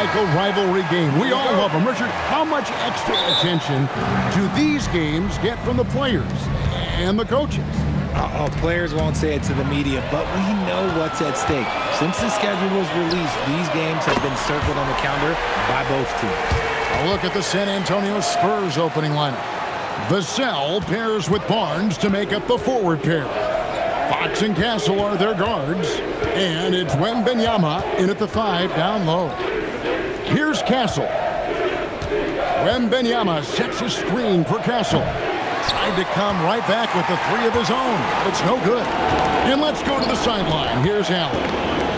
like a rivalry game. We all love them. Richard, how much extra attention do these games get from the players and the coaches? Players won't say it to the media, but we know what's at stake. Since the schedule was released, these games have been circled on the calendar by both teams. A look at the San Antonio Spurs opening lineup. Vassell pairs with Barnes to make up the forward pair. Fox and Castle are their guards. And it's Wembanyama in at the 5 down low. Here's Castle. Wembanyama sets a screen for Castle. Tried to come right back with the 3 of his own. It's no good. And let's go to the sideline. Here's Allen.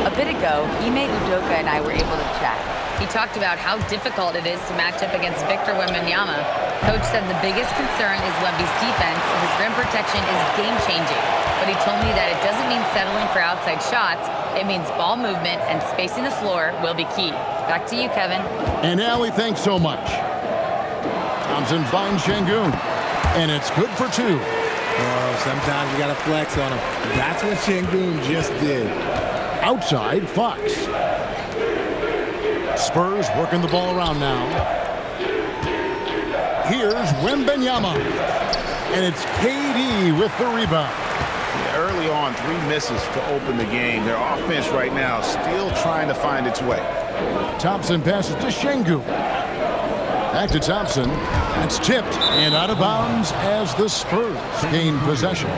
A bit ago, Ime Udoka and I were able to chat. He talked about how difficult it is to match up against Victor Wembanyama. Coach said the biggest concern is Wemby's defense. His rim protection is game-changing. But he told me that it doesn't mean settling for outside shots. It means ball movement and spacing the floor will be key. Back to you, Kevin. And Allie, thanks so much. Thompson finds Sengun. And it's good for 2. Oh, sometimes you got to flex on him. That's what Sengun just did. Outside, Fox. Spurs working the ball around now. Here's Wembanyama. And it's KD with the rebound. Early on, 3 misses to open the game. Their offense right now still trying to find its way. Thompson passes to Sengun. Back to Thompson. That's tipped and out of bounds as the Spurs gain possession.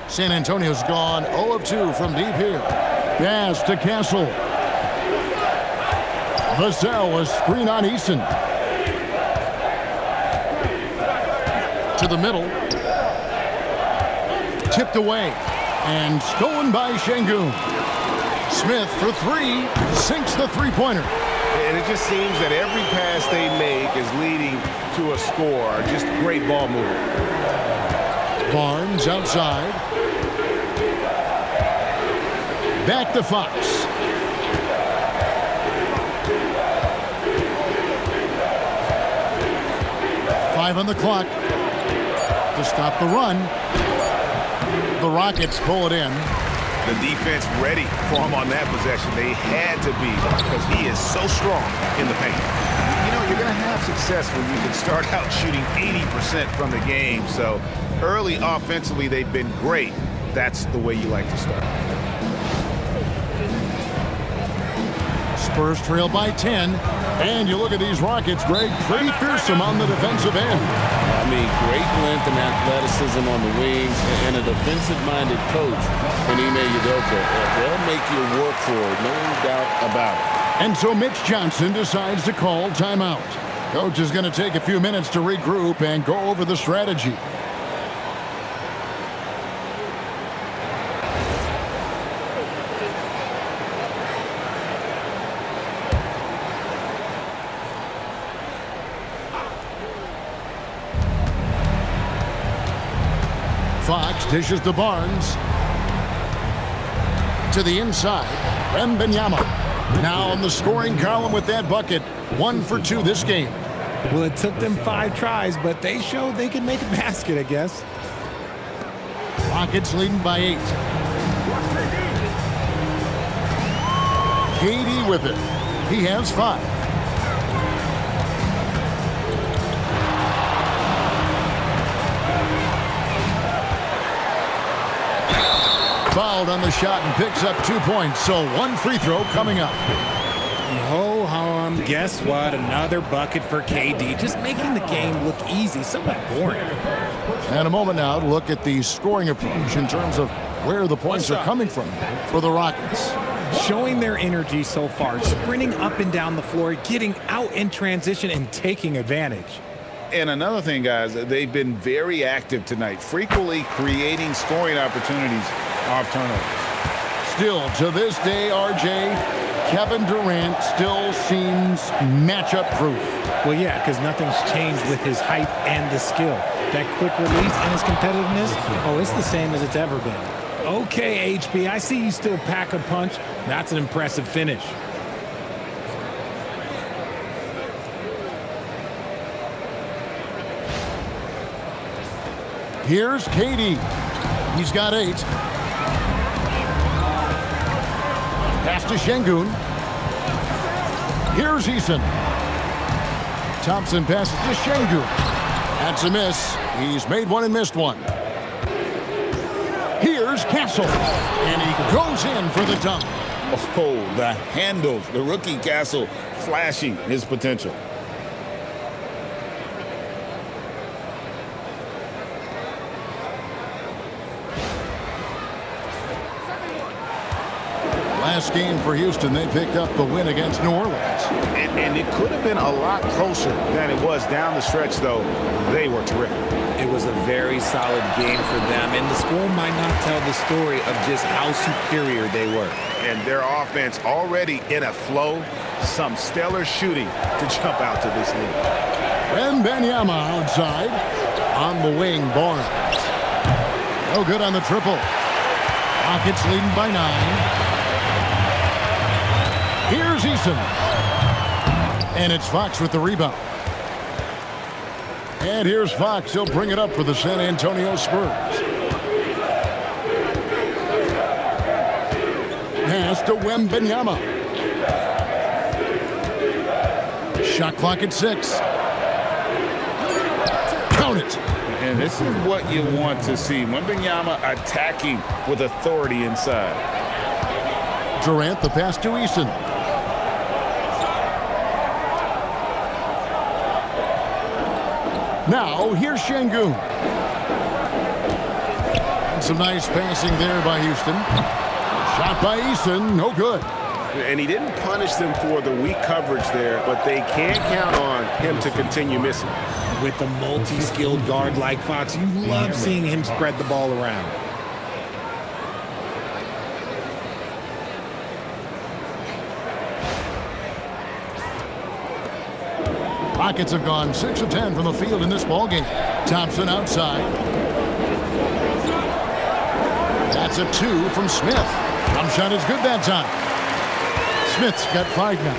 San Antonio's gone 0 of 2 from deep here. Pass to Castle. Vassell, a screen on Eason. To the middle. Tipped away. And stolen by Sengun. Smith for 3. Sinks the three-pointer. And it just seems that every pass they make is leading to a score. Just great ball movement. Barnes outside. Back to Fox. Five on the clock to stop the run. The Rockets pull it in. The defense ready for him on that possession. They had to be because he is so strong in the paint. You know, you're going to have success when you can start out shooting 80% from the game. So early offensively, they've been great. That's the way you like to start. Spurs trail by 10. And you look at these Rockets, Greg, pretty fearsome on the defensive end. I mean, great length and athleticism on the wings and a defensive-minded coach in Ime Udoka. They'll make you work for it, no doubt about it. And so Mitch Johnson decides to call timeout. Coach is going to take a few minutes to regroup and go over the strategy. Fox dishes to Barnes. To the inside. Wembanyama. Now on the scoring column with that bucket. 1 for 2 this game. Well, it took them 5 tries, but they showed they can make a basket, I guess. Rockets leading by 8. KD with it. He has 5. Fouled on the shot and picks up 2 points. So 1 free throw coming up. Ho-hum, guess what? Another bucket for KD. Just making the game look easy, somewhat boring. And a moment now to look at the scoring approach in terms of where the points are coming from for the Rockets. Showing their energy so far, sprinting up and down the floor, getting out in transition and taking advantage. And another thing, guys, they've been very active tonight, frequently creating scoring opportunities off turnovers. Still, to this day, RJ, Kevin Durant still seems matchup proof. Well, yeah, because nothing's changed with his height and the skill. That quick release and his competitiveness, oh, it's the same as it's ever been. Okay, HB, I see you still pack a punch. That's an impressive finish. Here's Katie. He's got 8. Pass to Sengun. Here's Eason. Thompson passes to Sengun. That's a miss. He's made one and missed one. Here's Castle. And he goes in for the dunk. Oh, the handles. The rookie Castle flashing his potential. Last game for Houston, they picked up the win against New Orleans. And it could have been a lot closer than it was down the stretch, though. They were terrific. It was a very solid game for them, and the score might not tell the story of just how superior they were. And their offense already in a flow. Some stellar shooting to jump out to this lead. Wembanyama outside. On the wing, Barnes. No good on the triple. Rockets leading by 9. Here's Eason. And it's Fox with the rebound. And here's Fox. He'll bring it up for the San Antonio Spurs. Pass to Wembanyama. Shot clock at 6. Count it. And this is what you want to see. Wembanyama attacking with authority inside. Durant, the pass to Eason. Now, here's Sengun. And some nice passing there by Houston. Shot by Eason, no good. And he didn't punish them for the weak coverage there, but they can't count on him to continue missing. With a multi-skilled guard like Fox, you love seeing him spread the ball around. Rockets have gone 6 of 10 from the field in this ballgame. Thompson outside. That's a 2 from Smith. Jump shot is good that time. Smith's got 5 now.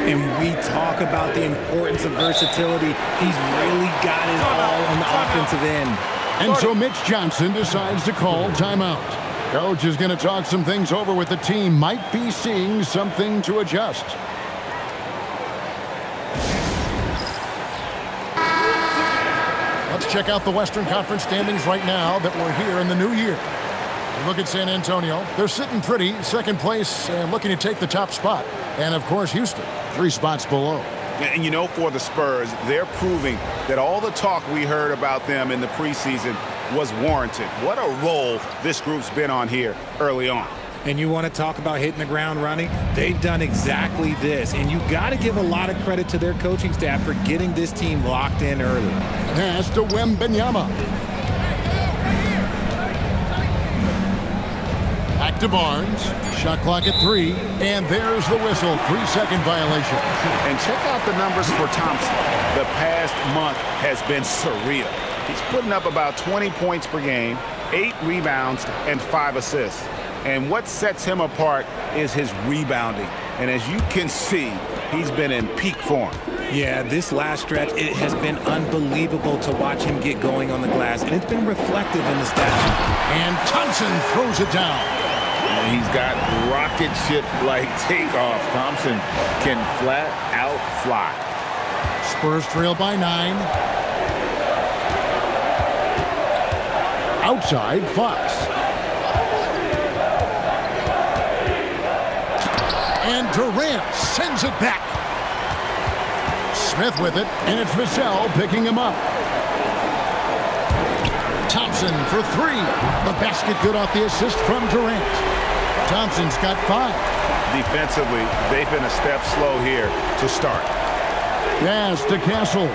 And we talk about the importance of versatility. He's really got it all on the offensive end. And so Mitch Johnson decides to call timeout. Coach is going to talk some things over with the team. Might be seeing something to adjust. Let's check out the Western Conference standings right now that we're here in the new year. Look at San Antonio. They're sitting pretty, second place, and looking to take the top spot. And, of course, Houston, 3 spots below. And, you know, for the Spurs, they're proving that all the talk we heard about them in the preseason was warranted. What a role this group's been on here early on. And you want to talk about hitting the ground running? They've done exactly this. And you got to give a lot of credit to their coaching staff for getting this team locked in early. Pass to Wembanyama. Back to Barnes. Shot clock at 3. And there's the whistle. 3-second violation. And check out the numbers for Thompson. The past month has been surreal. He's putting up about 20 points per game, 8 rebounds, and 5 assists. And what sets him apart is his rebounding. And as you can see, he's been in peak form. Yeah, this last stretch, it has been unbelievable to watch him get going on the glass. And it's been reflective in the stats. And Thompson throws it down. And he's got rocket ship-like takeoff. Thompson can flat out fly. Spurs trail by 9. Outside, Fox. And Durant sends it back. Smith with it, and it's Vassell picking him up. Thompson for 3. The basket good off the assist from Durant. Thompson's got 5. Defensively, they've been a step slow here to start. Pass to Castle.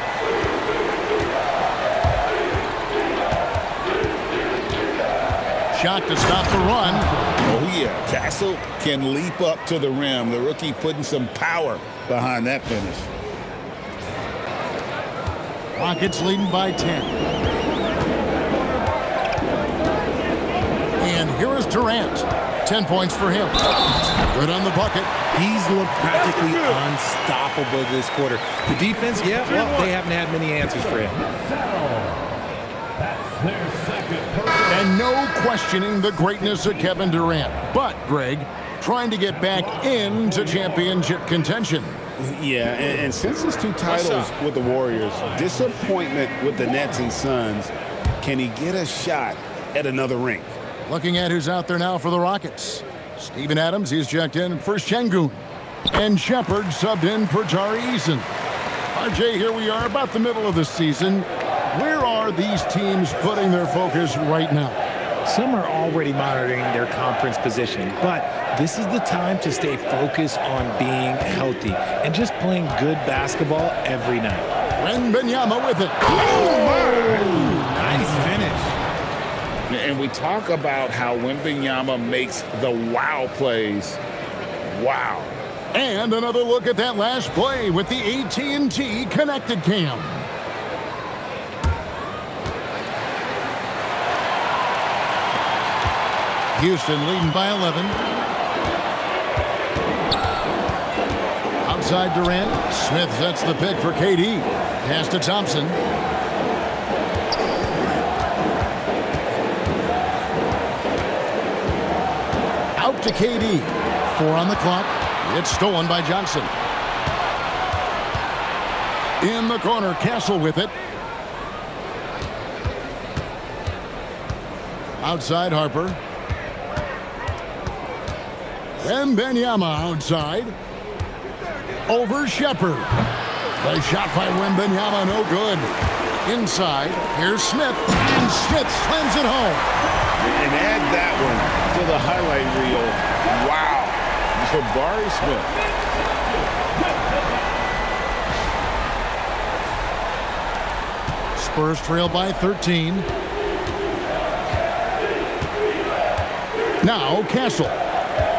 Shot to stop the run. Oh, yeah. Castle can leap up to the rim. The rookie putting some power behind that finish. Rockets leading by 10. And here is Durant. 10 points for him. Good on the bucket. He's looked practically unstoppable this quarter. The defense, yeah, well, they haven't had many answers for him. And no questioning the greatness of Kevin Durant. But, Greg, trying to get back into championship contention. Yeah, and since his 2 titles with the Warriors, disappointment with the Nets and Suns, can he get a shot at another ring? Looking at who's out there now for the Rockets. Steven Adams, he's checked in for Sengun. And Sheppard subbed in for Tari Eason. RJ, here we are about the middle of the season. Where are these teams putting their focus right now? Some are already monitoring their conference positioning, but this is the time to stay focused on being healthy and just playing good basketball every night. Wembanyama with it. Nice finish. And we talk about how Wembanyama makes the wow plays. Wow. And another look at that last play with the AT&T connected cam. Houston leading by 11. Outside Durant. Smith sets the pick for KD. Pass to Thompson. Out to KD. 4 on the clock. It's stolen by Johnson. In the corner, Castle with it. Outside Harper. Wembanyama outside. Over Sheppard. The shot by Wembanyama, no good. Inside, here's Smith. And Smith slams it home. And add that one to the highlight reel. Wow. Jabari Smith. Spurs trail by 13. Now Castle.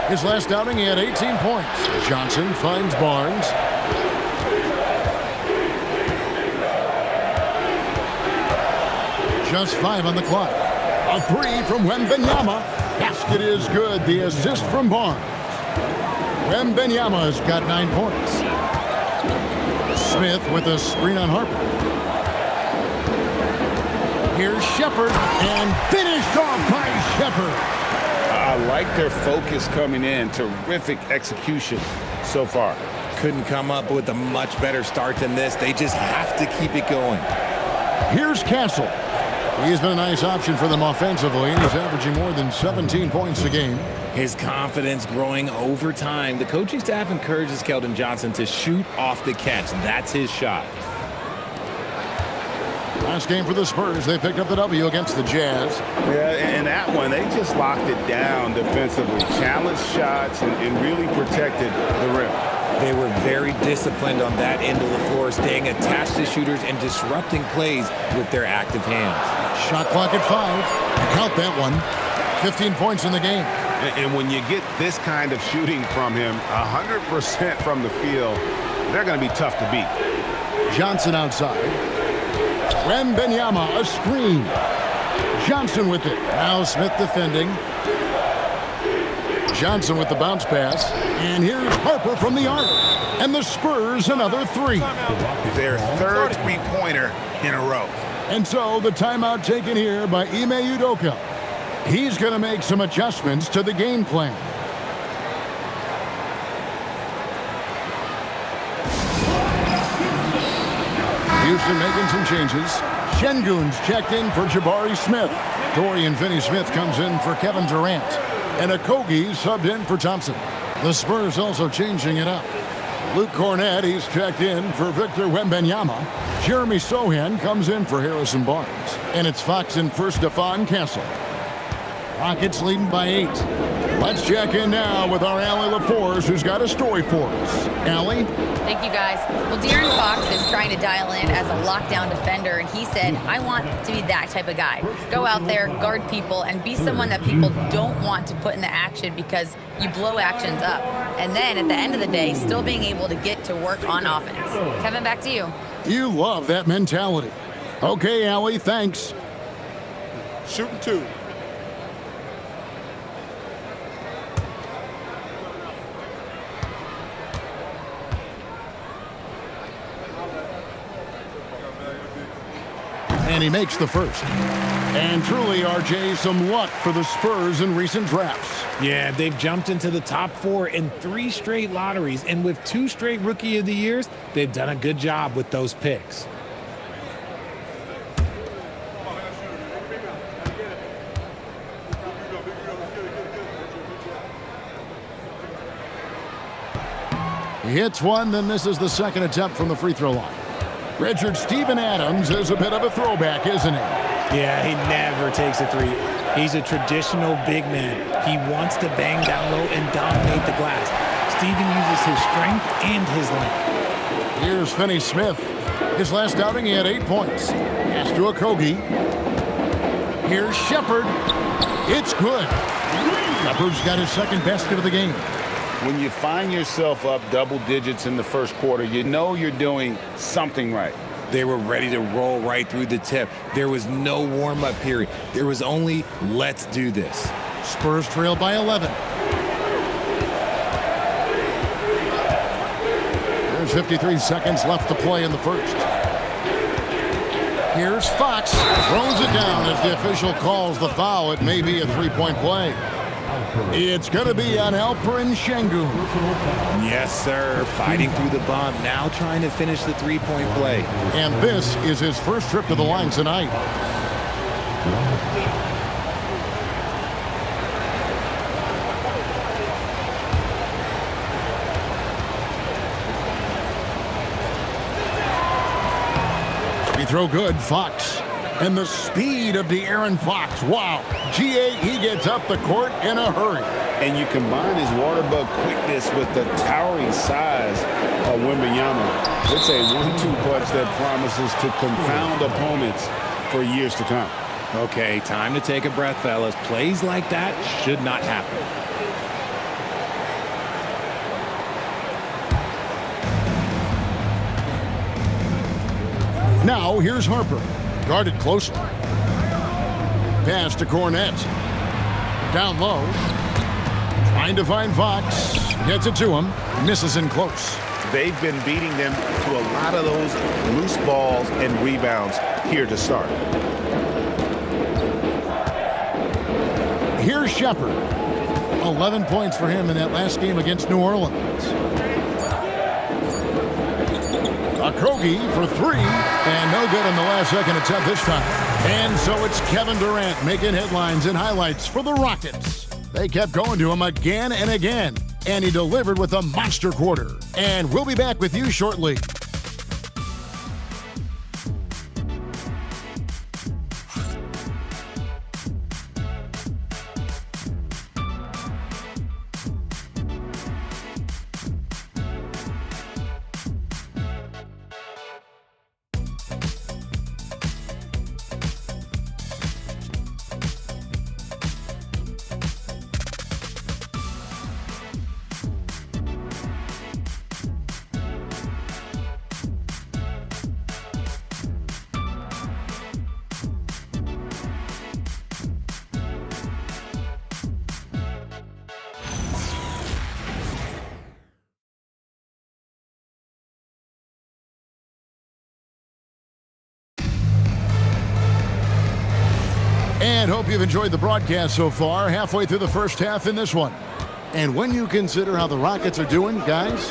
His last outing, he had 18 points. Johnson finds Barnes. Just 5 on the clock. A 3 from Wembanyama. Basket is good. The assist from Barnes. Wembanyama's got 9 points. Smith with a screen on Harper. Here's Sheppard, and finished off by Sheppard. I like their focus coming in. Terrific execution so far. Couldn't come up with a much better start than this. They just have to keep it going. Here's Castle. He's been a nice option for them offensively, and he's averaging more than 17 points a game. His confidence growing over time. The coaching staff encourages Keldon Johnson to shoot off the catch. That's his shot. Last game for the Spurs, they picked up the W against the Jazz. Yeah, and that one, they just locked it down defensively. Challenged shots and really protected the rim. They were very disciplined on that end of the floor, staying attached to shooters and disrupting plays with their active hands. Shot clock at 5. Count that one. 15 points in the game. And when you get this kind of shooting from him, 100% from the field, they're going to be tough to beat. Johnson outside. Wembanyama, a screen. Johnson with it. Now Smith defending. Johnson with the bounce pass. And here's Harper from the arc. And the Spurs another 3. Their third three-pointer in a row. And so the timeout taken here by Ime Udoka. He's going to make some adjustments to the game plan. Houston making some changes. Sengun's checked in for Jabari Smith. Dorian Finney-Smith comes in for Kevin Durant. And Okogie subbed in for Thompson. The Spurs also changing it up. Luke Cornett, he's checked in for Victor Wembanyama. Jeremy Sohan comes in for Harrison Barnes. And it's Fox in for Stephon Castle. Rockets leading by 8. Let's check in now with our Allie LaForce, who's got a story for us. Allie? Thank you, guys. Well, De'Aaron Fox is trying to dial in as a lockdown defender, and he said, I want to be that type of guy. Go out there, guard people, and be someone that people don't want to put in the action because you blow actions up. And then at the end of the day, still being able to get to work on offense. Kevin, back to you. You love that mentality. Okay, Allie, thanks. Shooting 2. And And he makes the first. And truly, RJ, some luck for the Spurs in recent drafts. Yeah, they've jumped into the top 4 in 3 straight lotteries, and with 2 straight Rookie of the Years, they've done a good job with those picks. He hits one, then this is the second attempt from the free throw line. Richard Steven Adams is a bit of a throwback, isn't he? Yeah, he never takes a 3. He's a traditional big man. He wants to bang down low and dominate the glass. Steven uses his strength and his length. Here's Finney Smith. His last outing, he had 8 points. Pass to Okogie. Here's Sheppard. It's good. Sheppard's got his second basket of the game. When you find yourself up double digits in the first quarter, you know you're doing something right. They were ready to roll right through the tip. There was no warm-up period. There was only, let's do this. Spurs trail by 11. There's 53 seconds left to play in the first. Here's Fox. Throws it down as the official calls the foul. It may be a three-point play. It's going to be on Alperen Sengun. Yes, sir. Fighting through the bump. Now trying to finish the three-point play. And this is his first trip to the line tonight. Free throw good, Fox. And the speed of De'Aaron Fox. Wow. GA, he gets up the court in a hurry. And you combine his water bug quickness with the towering size of Wembyama. It's a 1-2 punch that promises to confound opponents for years to come. Okay, time to take a breath, fellas. Plays like that should not happen. Now, here's Harper. Guarded closely. Pass to Cornette. Down low. Trying to find Fox. Gets it to him. Misses in close. They've been beating them to a lot of those loose balls and rebounds here to start. Here's Sheppard. 11 points for him in that last game against New Orleans. Okogie for 3, and no good on the last second attempt this time. And so it's Kevin Durant making headlines and highlights for the Rockets. They kept going to him again and again, and he delivered with a monster quarter. And we'll be back with you shortly. And hope you've enjoyed the broadcast so far, halfway through the first half in this one. And when you consider how the Rockets are doing, guys,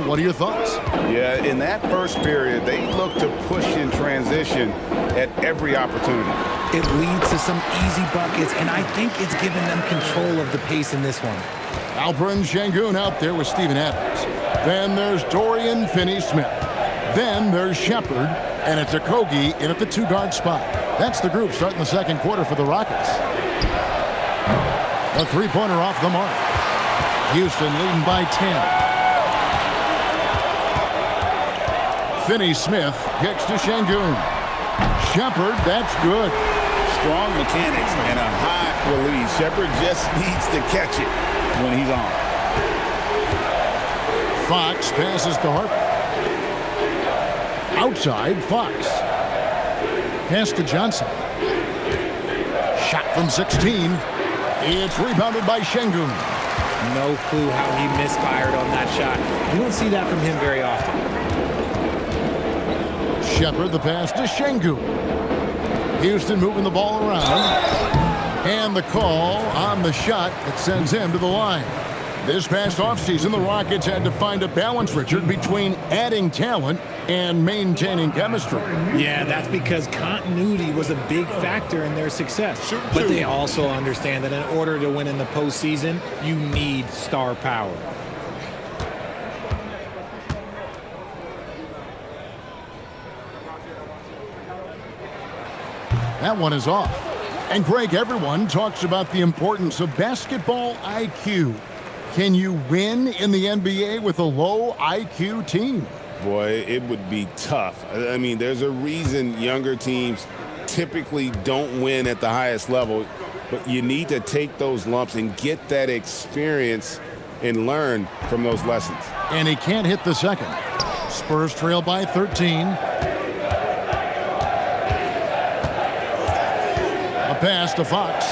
what are your thoughts? Yeah, in that first period, they look to push in transition at every opportunity. It leads to some easy buckets, and I think it's given them control of the pace in this one. Alperen Sengun out there with Steven Adams. Then there's Dorian Finney-Smith. Then there's Sheppard, and it's Okogie in at the 2-guard spot. That's the group starting the second quarter for the Rockets. A three-pointer off the mark. Houston leading by 10. Finney-Smith kicks to Sengun. Sheppard, that's good. Strong mechanics and a high release. Sheppard just needs to catch it when he's on. Fox passes to Harper. Outside, Fox. Pass to Johnson. Shot from 16. It's rebounded by Sengun. No clue how he misfired on that shot. You don't see that from him very often. Sheppard, the pass to Sengun. Houston moving the ball around. And the call on the shot that sends him to the line. This past offseason, the Rockets had to find a balance, Richard, between adding talent and maintaining chemistry. Yeah, that's because continuity was a big factor in their success. But they also understand that in order to win in the postseason, you need star power. That one is off. And Greg, everyone talks about the importance of basketball IQ. Can you win in the NBA with a low IQ team? Boy, it would be tough. I mean, there's a reason younger teams typically don't win at the highest level, but you need to take those lumps and get that experience and learn from those lessons. And he can't hit the second. Spurs trail by 13. A pass to Fox.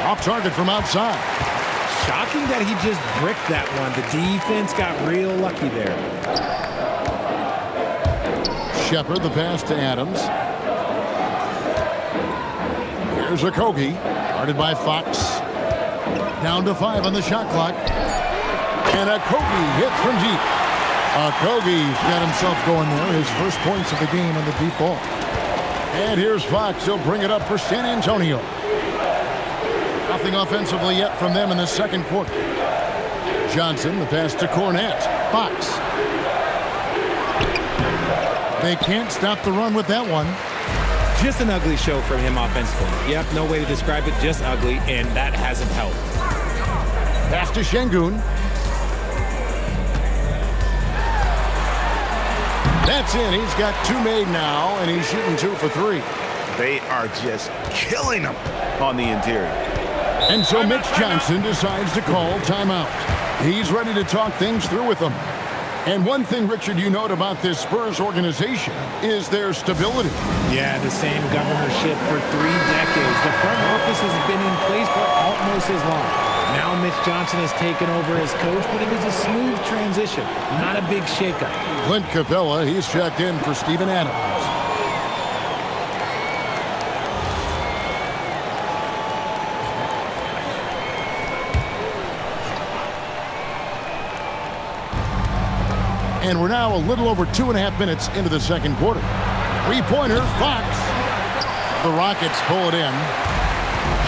Off target from outside. Shocking that he just bricked that one. The defense got real lucky there. Sheppard, the pass to Adams. Here's Okogie, guarded by Fox. Down to 5 on the shot clock. And Okogie hits from deep. Okogie's got himself going there. His first points of the game on the deep ball. And here's Fox. He'll bring it up for San Antonio. Nothing offensively yet from them in the second quarter. Johnson, the pass to Cornette. Fox. They can't stop the run with that one. Just an ugly show from him offensively. Yep, no way to describe it, just ugly, and that hasn't helped. Pass to Sengun. That's in. He's got 2 made now, and he's shooting 2 for 3. They are just killing them on the interior. And so Mitch Johnson decides to call timeout. He's ready to talk things through with them. And one thing, Richard, you note about this Spurs organization is their stability. Yeah, the same governorship for 3 decades. The front office has been in place for almost as long. Now Mitch Johnson has taken over as coach, but it was a smooth transition, not a big shakeup. Clint Capella, he's checked in for Steven Adams. And we're now a little over 2.5 minutes into the second quarter. 3-pointer, Fox. The Rockets pull it in.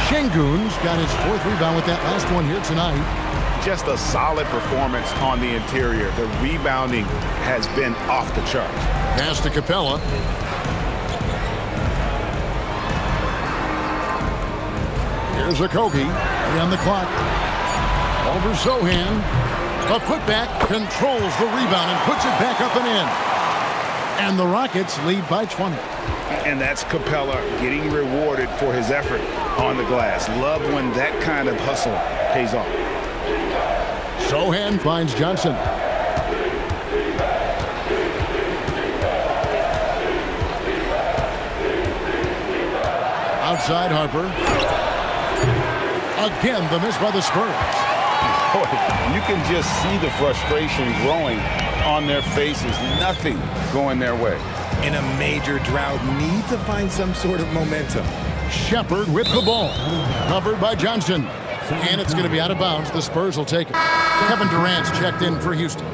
Sengun's got his 4th rebound with that last one here tonight. Just a solid performance on the interior. The rebounding has been off the charts. Pass to Capella. Here's Okogie. On the clock. Over Sohan. A putback controls the rebound and puts it back up and in. And the Rockets lead by 20. And that's Capella getting rewarded for his effort on the glass. Love when that kind of hustle pays off. Sohan finds Johnson. Outside Harper. Again, the miss by the Spurs. Boy, you can just see the frustration growing on their faces. Nothing going their way. In a major drought, need to find some sort of momentum. Sheppard with the ball. Covered by Johnson. And it's going to be out of bounds. The Spurs will take it. Kevin Durant's checked in for Houston.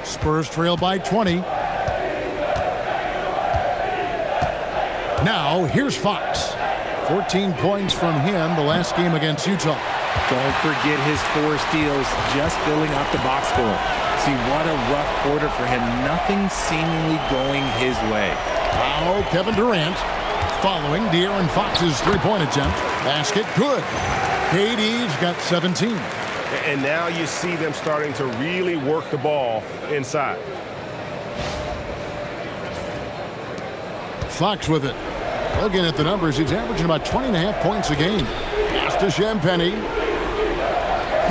Spurs trail by 20. Now, here's Fox. 14 points from him the last game against Utah. Don't forget his 4 steals, just filling up the box score. See, what a rough quarter for him. Nothing seemingly going his way. Now, Kevin Durant following De'Aaron Fox's 3-point attempt. Basket good. KD's got 17. And now you see them starting to really work the ball inside. Fox with it. Looking at the numbers, he's averaging about 20.5 points a game. Pass to Champagny.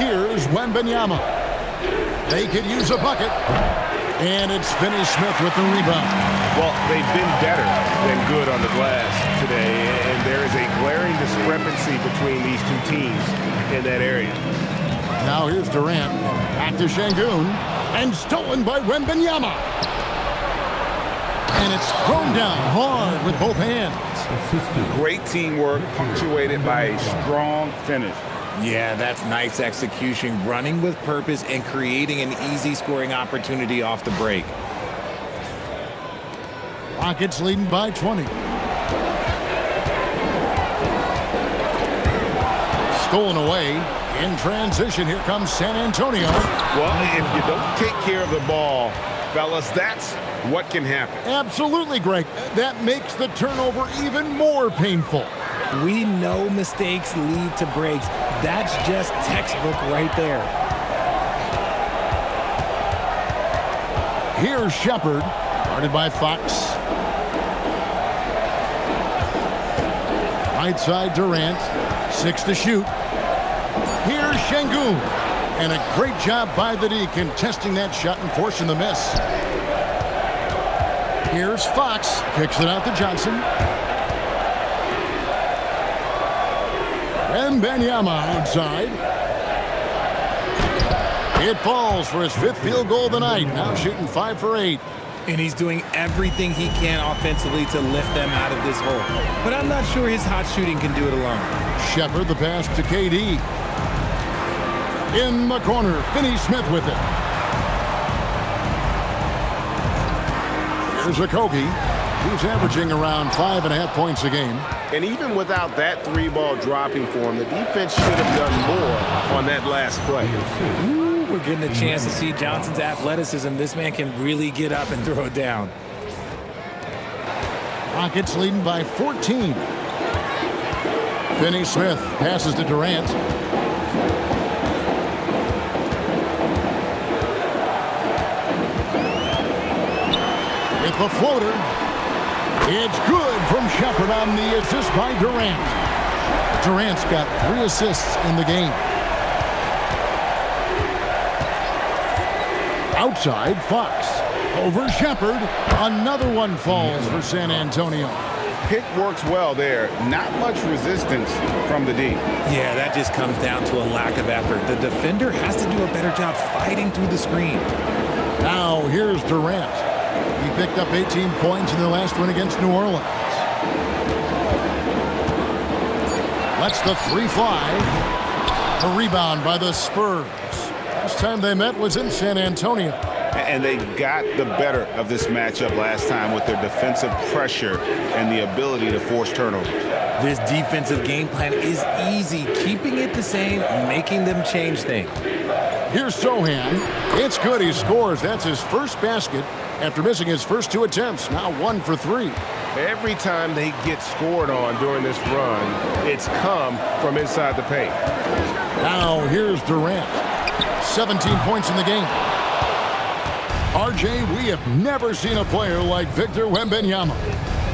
Here's Wembanyama. They could use a bucket. And it's Finney-Smith with the rebound. Well, they've been better than good on the glass today, and there is a glaring discrepancy between these two teams in that area. Now here's Durant. Back to Sengun. And stolen by Wembanyama. And it's thrown down hard with both hands. Great teamwork punctuated by a strong finish. Yeah, that's nice execution, running with purpose and creating an easy scoring opportunity off the break. Rockets leading by 20. Stolen away. In transition, here comes San Antonio. Well, if you don't take care of the ball, fellas, that's what can happen. Absolutely, Greg. That makes the turnover even more painful. We know mistakes lead to breaks. That's just textbook right there. Here's Sheppard, guarded by Fox. Right side, Durant. 6 to shoot. Here's Sengun. And a great job by the D contesting that shot and forcing the miss. Here's Fox. Kicks it out to Johnson. Wembanyama outside. It falls for his 5th field goal of the night. Now shooting 5 for 8. And he's doing everything he can offensively to lift them out of this hole. But I'm not sure his hot shooting can do it alone. Sheppard, the pass to KD. In the corner, Finney-Smith with it. Here's Okogie. He's averaging around 5.5 points a game. And even without that 3-ball dropping for him, the defense should have done more on that last play. Ooh, we're getting a chance to see Johnson's athleticism. This man can really get up and throw it down. Rockets leading by 14. Finney-Smith passes to Durant. With the floater. It's good from Sheppard on the assist by Durant. Durant's got 3 assists in the game. Outside, Fox. Over Sheppard. Another one falls for San Antonio. Pick works well there. Not much resistance from the D. Yeah, that just comes down to a lack of effort. The defender has to do a better job fighting through the screen. Now here's Durant. He picked up 18 points in their last win against New Orleans. Lets the 3 fly. A rebound by the Spurs. Last time they met was in San Antonio. And they got the better of this matchup last time with their defensive pressure and the ability to force turnovers. This defensive game plan is easy, keeping it the same, making them change things. Here's Sohan. It's good. He scores. That's his first basket after missing his first 2 attempts. Now 1 for 3. Every time they get scored on during this run, it's come from inside the paint. Now here's Durant. 17 points in the game. RJ, we have never seen a player like Victor Wembanyama.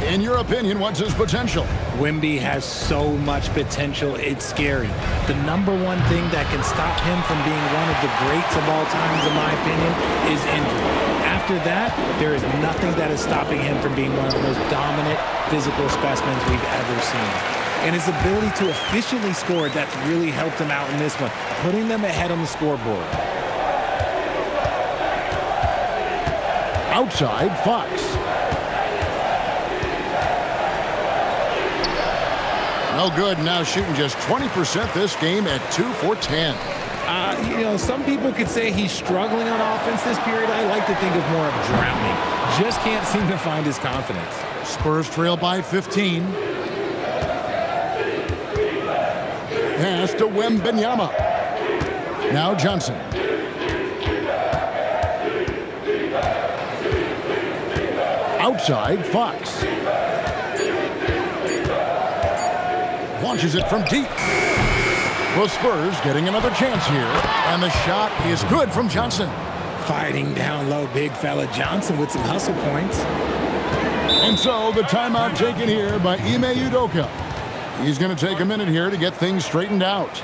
In your opinion, what's his potential? Wemby has so much potential, it's scary. The #1 thing that can stop him from being one of the greats of all times, in my opinion, is injury. After that, there is nothing that is stopping him from being one of the most dominant physical specimens we've ever seen. And his ability to efficiently score, that's really helped him out in this one, putting them ahead on the scoreboard. Outside, Fox. No good. Now shooting just 20% this game at 2 for 10. Some people could say he's struggling on offense this period. I like to think of more of drowning. Just can't seem to find his confidence. Spurs trail by 15. Pass to Wembanyama. Now Johnson. Outside, Fox. Launches it from deep. The Spurs getting another chance here. And the shot is good from Johnson. Fighting down low, big fella Johnson with some hustle points. And so the timeout taken here by Ime Udoka. He's going to take a minute here to get things straightened out.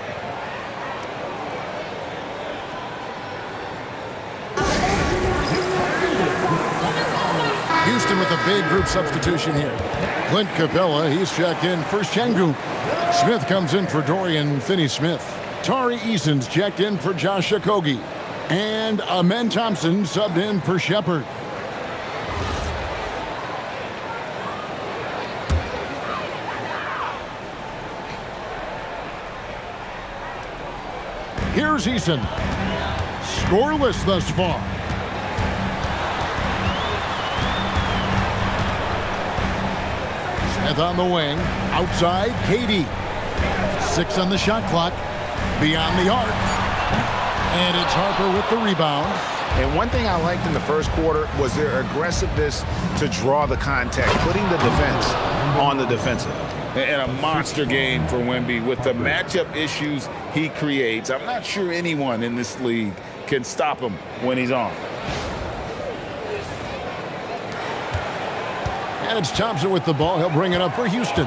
Houston with a big group substitution here. Clint Capella, he's checked in for Sengun. Smith comes in for Dorian Finney-Smith. Tari Eason's checked in for Josh Okogie. And Amen Thompson subbed in for Sheppard. Here's Eason. Scoreless thus far. Smith on the wing. Outside, KD. 6 on the shot clock. Beyond the arc. And it's Harper with the rebound. And one thing I liked in the first quarter was their aggressiveness to draw the contact, putting the defense on the defensive. And a monster game for Wemby with the matchup issues he creates. I'm not sure anyone in this league can stop him when he's on. And it's Thompson with the ball. He'll bring it up for Houston.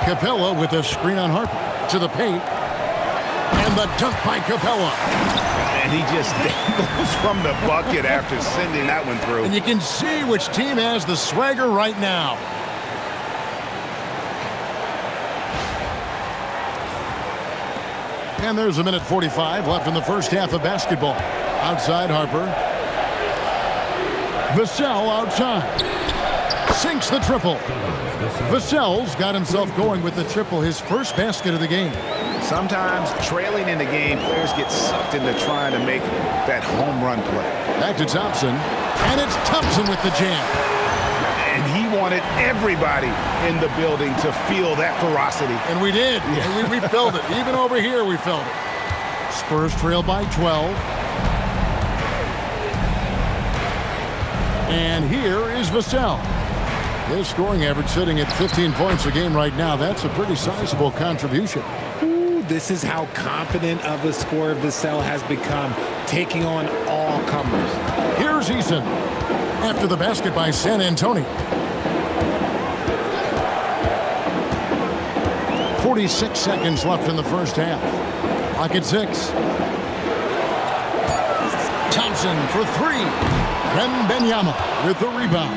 Capella with a screen on Harper to the paint. And the dunk by Capella. And he just dangles from the bucket after sending that one through. And you can see which team has the swagger right now. And there's a minute 45 left in the first half of basketball. Outside Harper. Vassell outside. Sinks the triple. Vassell's got himself going with the triple, his first basket of the game. Sometimes trailing in the game, players get sucked into trying to make that home run play. Back to Thompson. And it's Thompson with the jam. And he wanted everybody in the building to feel that ferocity. And we did. Yeah. And we felt it. Even over here, we felt it. Spurs trail by 12. And here is Vassell. His scoring average sitting at 15 points a game right now. That's a pretty sizable contribution. Ooh, this is how confident of a scorer Vassell has become, taking on all comers. Here's Eason. After the basket by San Antonio. 46 seconds left in the first half. Clock at 6. Thompson for 3. Wembanyama with the rebound.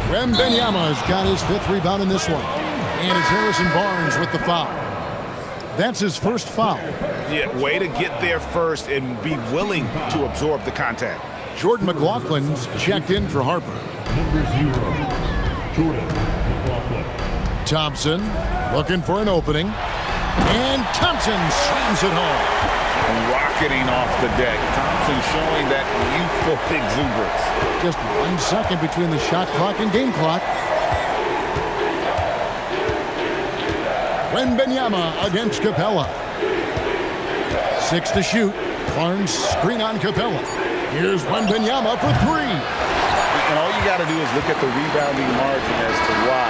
Wembanyama has got his 5th rebound in this one. And it's Harrison Barnes with the foul. That's his first foul. Yeah, way to get there first and be willing to absorb the contact. Jordan McLaughlin's checked in for Harper. Number 0, Jordan McLaughlin. Thompson looking for an opening. And Thompson slams it home. Rocketing off the deck. Thompson showing that youthful exuberance. Just 1 second between the shot clock and game clock. Wembanyama against Capella. 6 to shoot. Barnes screen on Capella. Here's Wembanyama for 3. And all you got to do is look at the rebounding margin as to why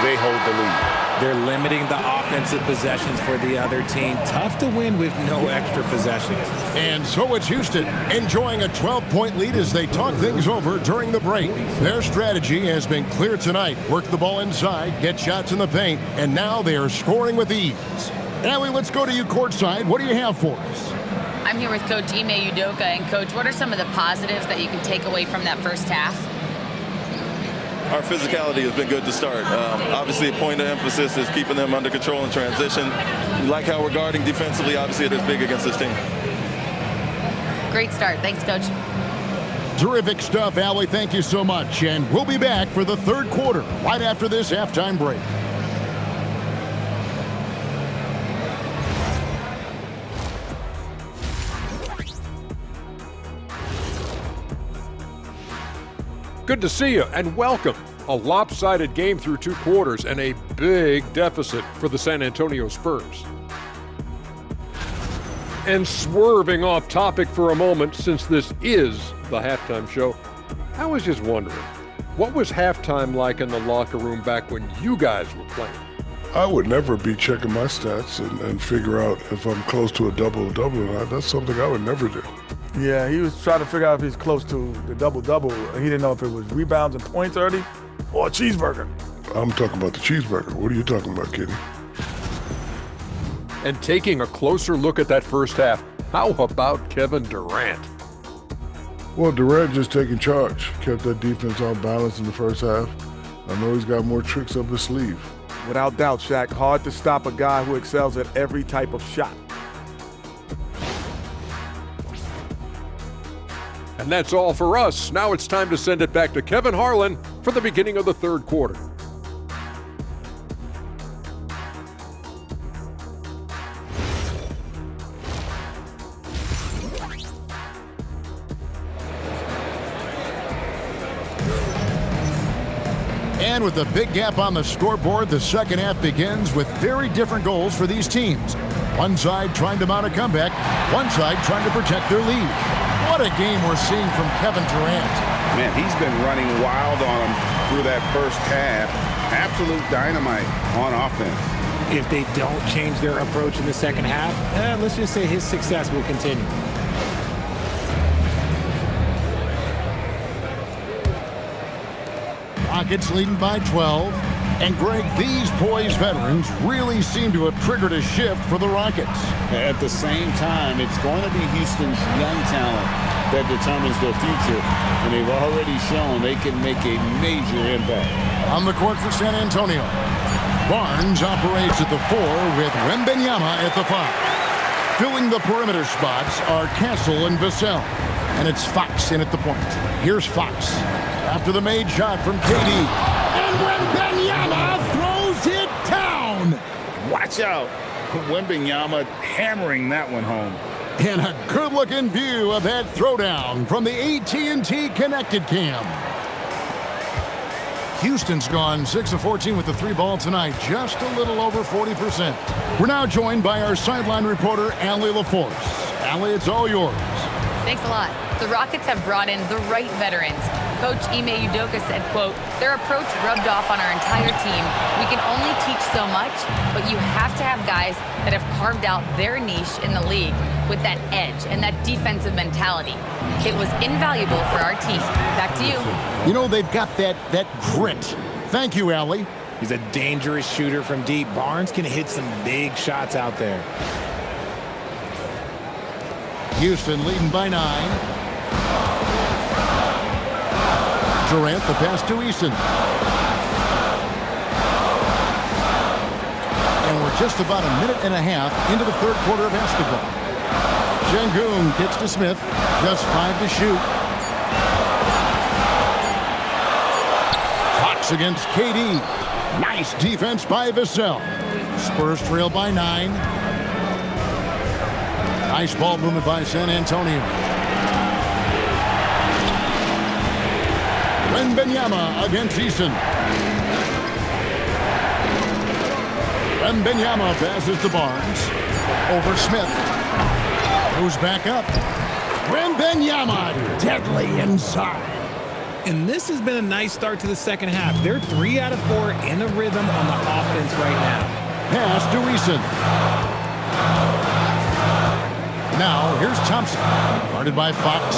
they hold the lead. They're limiting the offensive possessions for the other team. Tough to win with no extra possessions. And so it's Houston enjoying a 12-point lead as they talk things over during the break. Their strategy has been clear tonight. Work the ball inside, get shots in the paint, and now they are scoring with ease. Allie, let's go to you courtside. What do you have for us? I'm here with Coach Ime Udoka. And, Coach, what are some of the positives that you can take away from that first half? Our physicality has been good to start. Obviously, a point of emphasis is keeping them under control in transition. We like how we're guarding defensively. Obviously, it is big against this team. Great start. Thanks, Coach. Terrific stuff, Allie. Thank you so much. And we'll be back for the third quarter right after this halftime break. Good to see you and welcome. A lopsided game through 2 quarters and a big deficit for the San Antonio Spurs. And swerving off topic for a moment, since this is the halftime show, I was just wondering, what was halftime like in the locker room back when you guys were playing? I would never be checking my stats and figure out if I'm close to a double-double or not. That's something I would never do. Yeah, he was trying to figure out if he's close to the double-double. He didn't know if it was rebounds and points already or a cheeseburger. I'm talking about the cheeseburger. What are you talking about, Kitty? And taking a closer look at that first half, how about Kevin Durant? Well, Durant just taking charge. Kept that defense off balance in the first half. I know he's got more tricks up his sleeve. Without doubt, Shaq, hard to stop a guy who excels at every type of shot. And that's all for us. Now it's time to send it back to Kevin Harlan for the beginning of the third quarter. And with a big gap on the scoreboard, the second half begins with very different goals for these teams. One side trying to mount a comeback, one side trying to protect their lead. What a game we're seeing from Kevin Durant. Man, he's been running wild on him through that first half. Absolute dynamite on offense. If they don't change their approach in the second half, let's just say his success will continue. Rockets leading by 12. And Greg, these poised veterans really seem to have triggered a shift for the Rockets. At the same time, it's going to be Houston's young talent that determines their future, and they've already shown they can make a major impact. On the court for San Antonio, Barnes operates at the 4 with Wembanyama at the 5. Filling the perimeter spots are Castle and Vassell. And it's Fox in at the point. Here's Fox after the made shot from KD. And Wembanyama throws it down. Watch out. Wembyama hammering that one home. And a good-looking view of that throwdown from the AT&T Connected Cam. Houston's gone 6 of 14 with the 3-ball tonight, just a little over 40%. We're now joined by our sideline reporter, Allie LaForce. Allie, it's all yours. Thanks a lot. The Rockets have brought in the right veterans. Coach Ime Udoka said, quote, "Their approach rubbed off on our entire team. We can only teach so much, but you have to have guys that have carved out their niche in the league with that edge and that defensive mentality. It was invaluable for our team." Back to you. You know, they've got that grit. Thank you, Allie. He's a dangerous shooter from deep. Barnes can hit some big shots out there. Houston leading by 9. Durant, the pass to Eason. And we're just about a minute and a half into the third quarter of basketball. Sengun kicks to Smith. Just 5 to shoot. Fox against KD. Nice defense by Vassell. Spurs trail by 9. Nice ball movement by San Antonio. Wembanyama against Eason. Wembanyama passes to Barnes. Over Smith. Goes back up. Wembanyama deadly inside. And this has been a nice start to the second half. They're 3 out of 4 in a rhythm on the offense right now. Pass to Eason. Now, here's Thompson, guarded by Fox.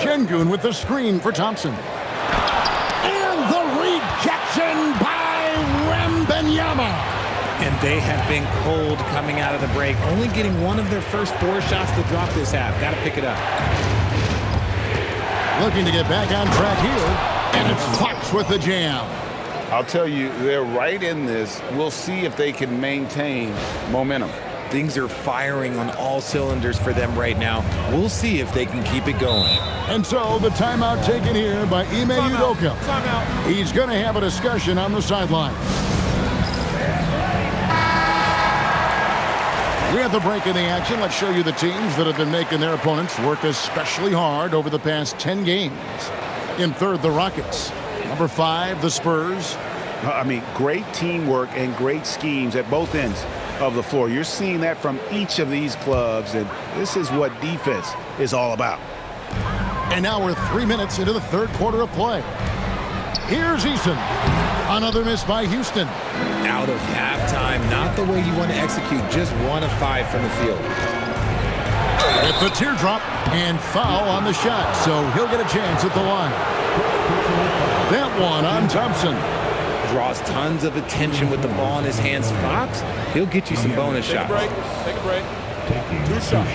Sengun with the screen for Thompson. And the rejection by Wembanyama. And they have been cold coming out of the break, only getting one of their first 4 shots to drop this half. Got to pick it up. Looking to get back on track here, and it's Fox with the jam. I'll tell you, they're right in this. We'll see if they can maintain momentum. Things are firing on all cylinders for them right now. We'll see if they can keep it going. And so the timeout taken here by Ime Udoka. He's going to have a discussion on the sideline. We have the break in the action. Let's show you the teams that have been making their opponents work especially hard over the past 10 games. In third, the Rockets. Number 5, the Spurs. I mean, great teamwork and great schemes at both ends of the floor. You're seeing that from each of these clubs, and this is what defense is all about. And now we're 3 minutes into the third quarter of play. Here's Eason. Another miss by Houston. Out of halftime, not the way you want to execute, just 1 of 5 from the field. With the teardrop and foul on the shot, so he'll get a chance at the line. That one on Thompson. Draws tons of attention with the ball in his hands. Fox, he'll get you some bonus shots. Take a break. 2 shots.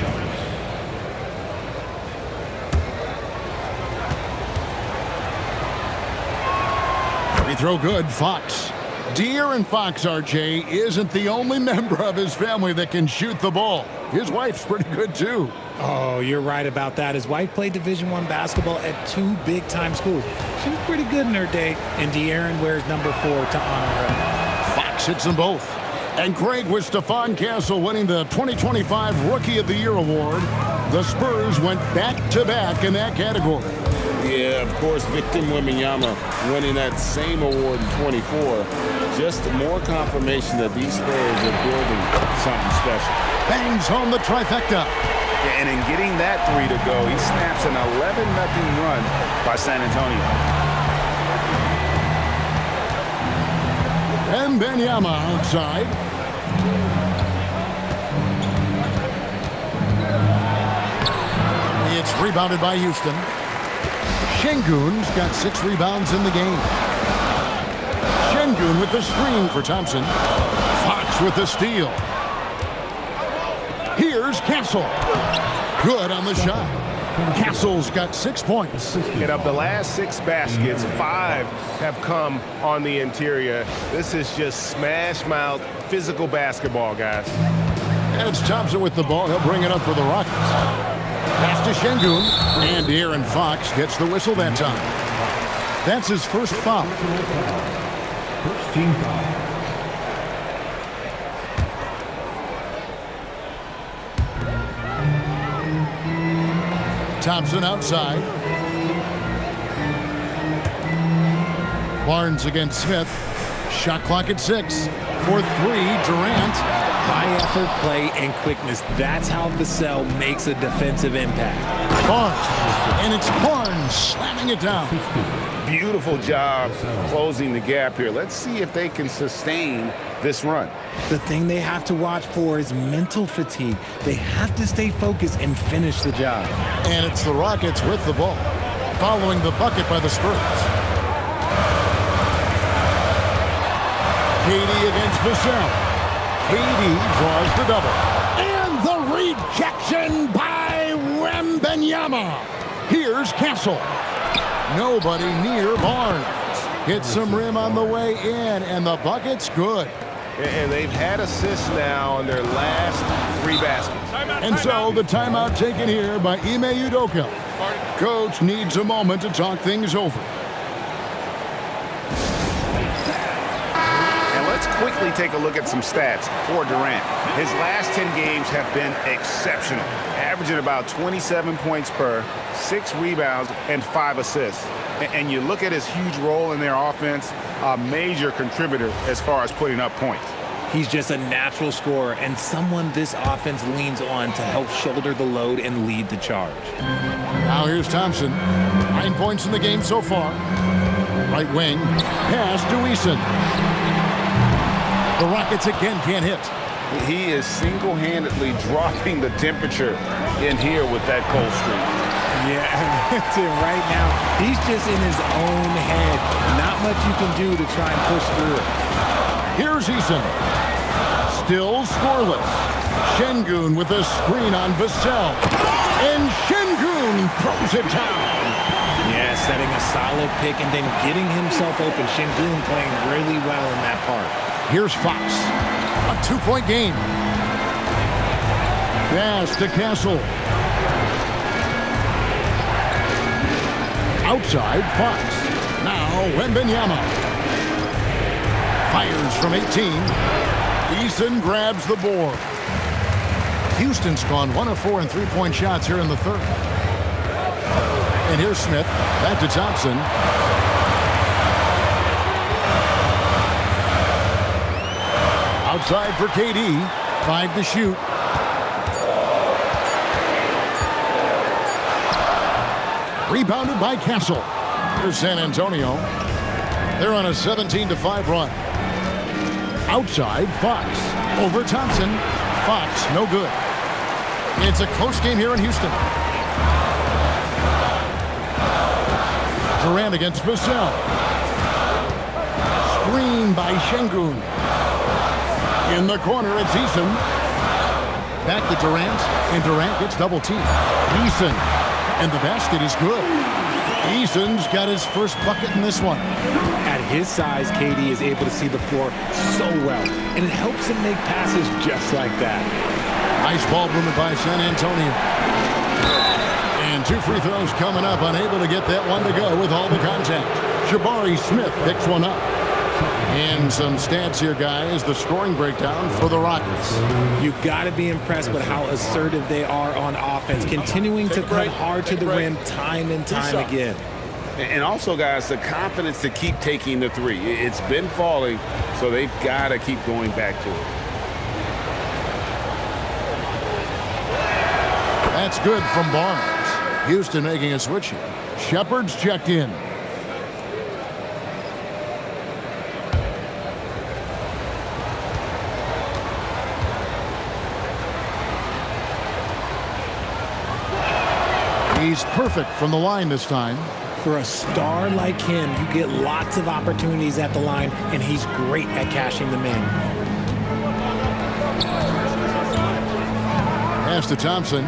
Free throw good, Fox. De'Aaron Fox, RJ, isn't the only member of his family that can shoot the ball. His wife's pretty good, too. Oh, you're right about that. His wife played Division I basketball at 2 big-time schools. She was pretty good in her day, and De'Aaron wears number 4 to honor her. Fox hits them both. And Craig, with Stephon Castle winning the 2025 Rookie of the Year award, the Spurs went back-to-back in that category. Yeah, of course, Victor Wembanyama winning that same award in 24. Just more confirmation that these Spurs are building something special. Bangs home the trifecta. And in getting that 3 to go, he snaps an 11-0 run by San Antonio. Wembanyama outside. It's rebounded by Houston. Sengun's got 6 rebounds in the game. Sengun with the screen for Thompson. Fox with the steal. Here's Castle. Good on the shot. Castle's got 6 points. And of the last 6 baskets, 5 have come on the interior. This is just smash-mouth, physical basketball, guys. And it's Thompson with the ball. He'll bring it up for the Rockets. Pass to Sengun. And De'Aaron Fox gets the whistle that time. That's his first foul. First team foul. Thompson outside. Barnes against Smith. Shot clock at 6. For 3, Durant. High effort play and quickness. That's how Vassell makes a defensive impact. Barnes. And it's Barnes slamming it down. Beautiful job closing the gap here. Let's see if they can sustain this run. The thing they have to watch for is mental fatigue. They have to stay focused and finish the job. And it's the Rockets with the ball, following the bucket by the Spurs. KD against Vassell. KD draws the double. And the rejection by Wembanyama. Here's Castle. Nobody near Barnes. Hits some rim on the way in, and the bucket's good. And they've had assists now on their last 3 baskets. And so the timeout taken here by Ime Udoka. Coach needs a moment to talk things over. And let's quickly take a look at some stats for Durant. His last 10 games have been exceptional, averaging about 27 points per, 6 rebounds, and 5 assists. And you look at his huge role in their offense, a major contributor as far as putting up points. He's just a natural scorer and someone this offense leans on to help shoulder the load and lead the charge. Now here's Thompson. 9 points in the game so far. Right wing. Pass to Eason. The Rockets again can't hit. He is single-handedly dropping the temperature in here with that cold streak. Yeah, that's it right now. He's just in his own head. Not much you can do to try and push through it. Here's Eason. Still scoreless. Sengun with a screen on Vassell. And Sengun throws it down. Yeah, setting a solid pick and then getting himself open. Sengun playing really well in that part. Here's Fox. A 2-point game. Pass to Castle. Outside, Fox. Now, Wembanyama. Fires from 18. Eason grabs the board. Houston's gone 1 of 4 in 3-point shots here in the third. And here's Smith. Back to Thompson. Outside for KD. 5 to shoot. Rebounded by Castle. Here's San Antonio. They're on a 17-5 run. Outside, Fox. Over Thompson. Fox, no good. It's a close game here in Houston. Durant against Vassell. Screen by Sengun. In the corner, it's Eason. Back to Durant, and Durant gets double-teamed. Eason. And the basket is good. Eason's got his first bucket in this one. At At his size, KD is able to see the floor so well, and it helps him make passes just like that. Nice ball movement by San Antonio. And 2 free throws coming up, unable to get that one to go with all the contact. Jabari Smith picks one up. And some stats here, guys. The scoring breakdown for the Rockets. You've got to be impressed with how assertive they are on offense, continuing to cut hard to the rim time and time again. And also, guys, the confidence to keep taking the three. It's been falling, so they've got to keep going back to it. That's good from Barnes. Houston making a switch here. Sheppard's checked in. He's perfect from the line this time. For a star like him, you get lots of opportunities at the line, and he's great at cashing them in. Pass to Thompson.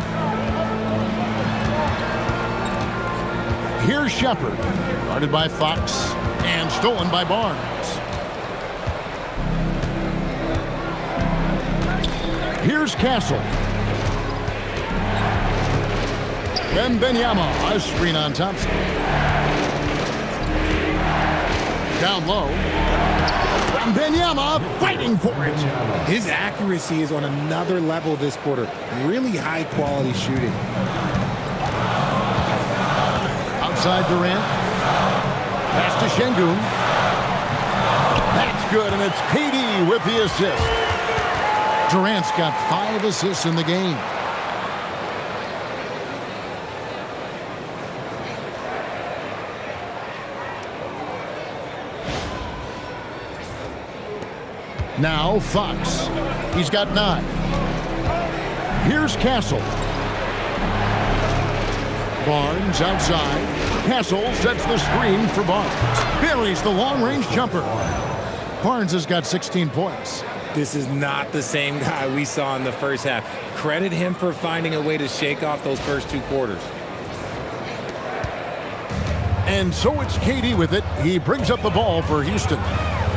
Here's Sheppard. Guarded by Fox and stolen by Barnes. Here's Castle. Wembanyama, a screen on Thompson. Down low. Wembanyama fighting for it. His accuracy is on another level this quarter. Really high quality shooting. Outside Durant. Pass to Sengun. That's good, and it's KD with the assist. Durant's got 5 assists in the game. Now Fox. He's got 9. Here's Castle. Barnes outside. Castle sets the screen for Barnes. Buries the long-range jumper. Barnes has got 16 points. This is not the same guy we saw in the first half. Credit him for finding a way to shake off those first 2 quarters. And so it's KD with it. He brings up the ball for Houston.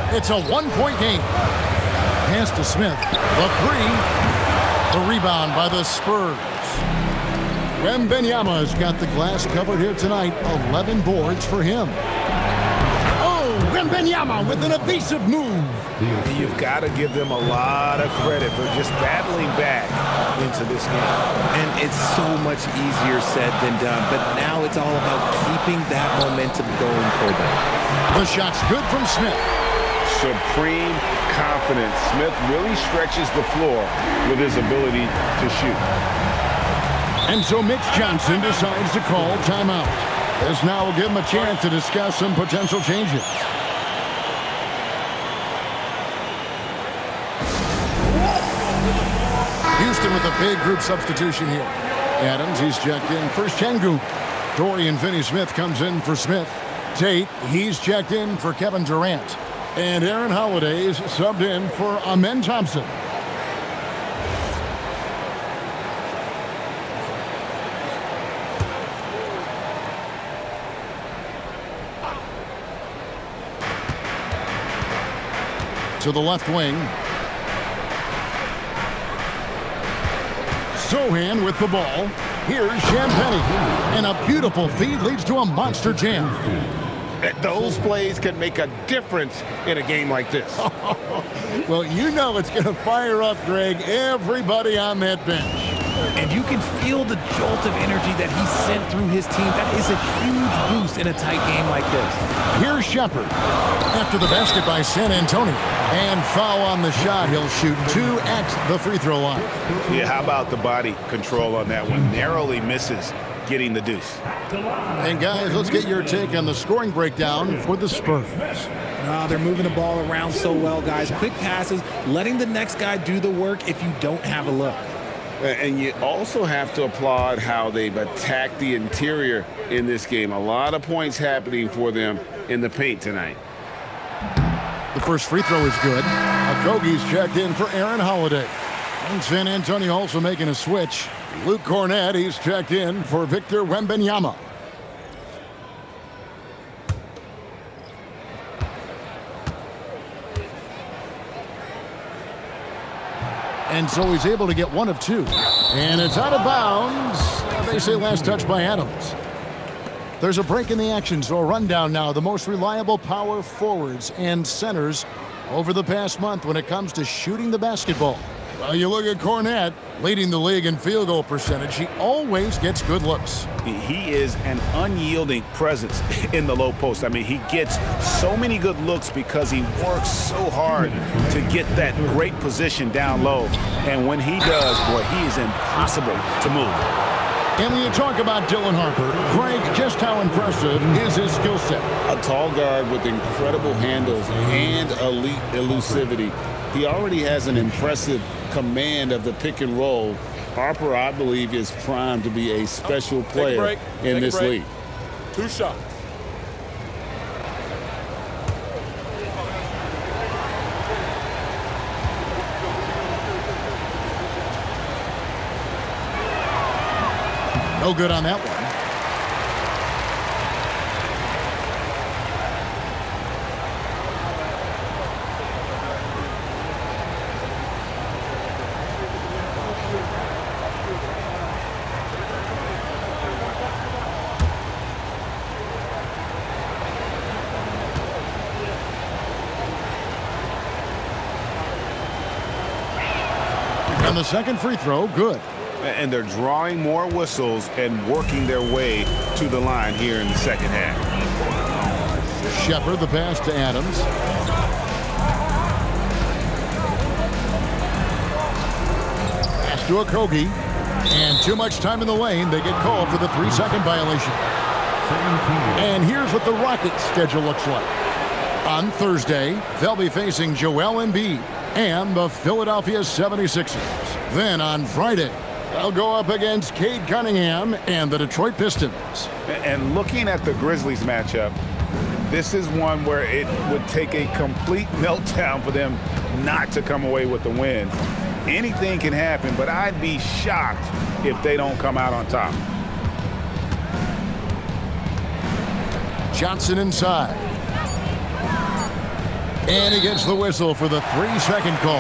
It's a 1-point game. Pass to Smith. The 3. The rebound by the Spurs. Wembanyama has got the glass covered here tonight. 11 boards for him. Oh, Wembanyama with an evasive move. You've got to give them a lot of credit for just battling back into this game. And it's so much easier said than done, but now it's all about keeping that momentum going for them. The shot's good from Smith. Supreme confidence. Smith really stretches the floor with his ability to shoot. And so Mitch Johnson decides to call timeout. This now will give him a chance to discuss some potential changes. Houston with a big group substitution here. Adams, he's checked in for Sengun. Dorian Finney-Smith comes in for Smith. Tate, he's checked in for Kevin Durant. And Aaron Holiday's subbed in for Amen Thompson. To the left wing. Sohan with the ball. Here's Champagnie. And a beautiful feed leads to a monster jam. Those plays can make a difference in a game like this. Well, you know it's going to fire up, Greg, everybody on that bench. And you can feel the jolt of energy that he sent through his team. That is a huge boost in a tight game like this. Here's Sheppard. After the basket by San Antonio. And foul on the shot. He'll shoot 2 at the free throw line. Yeah, how about the body control on that one? Narrowly misses getting the deuce. And guys, let's get your take on the scoring breakdown for the Spurs. They're moving the ball around so well, guys. Quick passes, letting the next guy do the work if you don't have a look. And you also have to applaud how they've attacked the interior in this game. A lot of points happening for them in the paint tonight. The first free throw is good. Okogie's checked in for Aaron Holiday. And San Antonio also making a switch. Luke Cornett, he's checked in for Victor Wembanyama. And so he's able to get one of two. And it's out of bounds. They say last touch by Adams. There's a break in the action, so a rundown now. The most reliable power forwards and centers over the past month when it comes to shooting the basketball. Well, you look at Cornette, leading the league in field goal percentage. He always gets good looks. He is an unyielding presence in the low post. I mean, he gets so many good looks because he works so hard to get that great position down low. And when he does, boy, he is impossible to move. And when you talk about Dylan Harper, Greg, just how impressive is his skill set? A tall guard with incredible handles and elite elusivity. He already has an impressive command of the pick and roll. Harper, I believe, is primed to be a special player in this league. 2 shots. No good on that one. And the second free throw, good. And they're drawing more whistles and working their way to the line here in the second half. Sheppard, the pass to Adams. Pass to Okogie. And too much time in the lane. They get called for the 3-second violation. And here's what the Rockets' schedule looks like. On Thursday, they'll be facing Joel Embiid and the Philadelphia 76ers. Then on Friday, they'll go up against Cade Cunningham and the Detroit Pistons. And looking at the Grizzlies matchup, this is one where it would take a complete meltdown for them not to come away with the win. Anything can happen, but I'd be shocked if they don't come out on top. Johnson inside. And he gets the whistle for the 3-second call.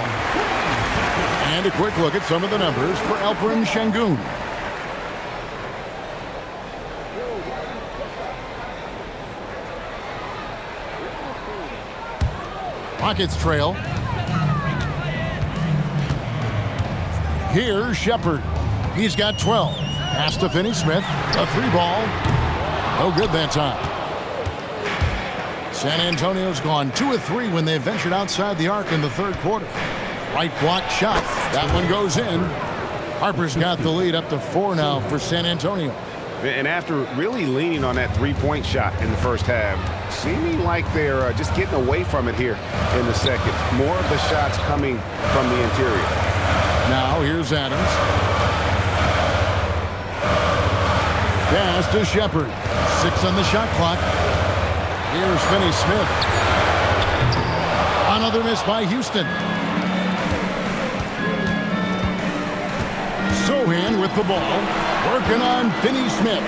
And a quick look at some of the numbers for Alperen Sengun. Rockets trail. Here's Sheppard. He's got 12. Pass to Finney-Smith. A 3-ball. No good that time. San Antonio's gone 2 of 3 when they ventured outside the arc in the third quarter. Right block shot. That one goes in. Harper's got the lead up to 4 now for San Antonio. And after really leaning on that 3-point shot in the first half, seeming like they're just getting away from it here in the second. More of the shots coming from the interior. Now here's Adams. Pass to Sheppard. 6 on the shot clock. Here's Finney-Smith. Another miss by Houston. Sohan with the ball. Working on Finney-Smith.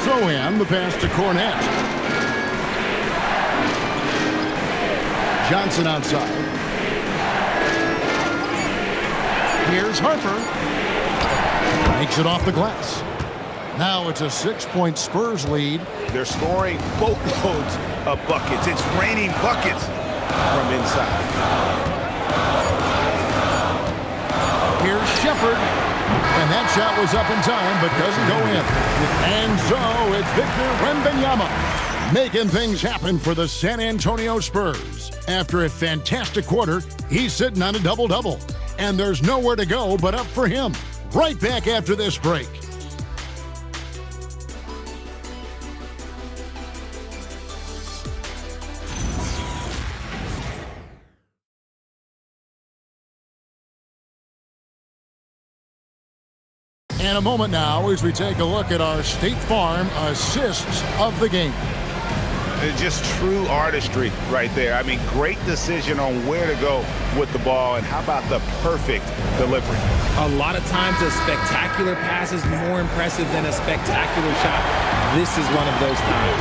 Sohan, the pass to Cornette. Johnson outside. Here's Harper. Makes it off the glass. Now it's a 6-point Spurs lead. They're scoring boatloads of buckets. It's raining buckets from inside. Here's Sheppard. And that shot was up in time, but doesn't go in. And so it's Victor Wembanyama making things happen for the San Antonio Spurs. After a fantastic quarter, he's sitting on a double-double. And there's nowhere to go but up for him. Right back after this break. And a moment now as we take a look at our State Farm assists of the game. Just true artistry right there. I mean, great decision on where to go with the ball, and how about the perfect delivery? A lot of times a spectacular pass is more impressive than a spectacular shot. This is one of those times.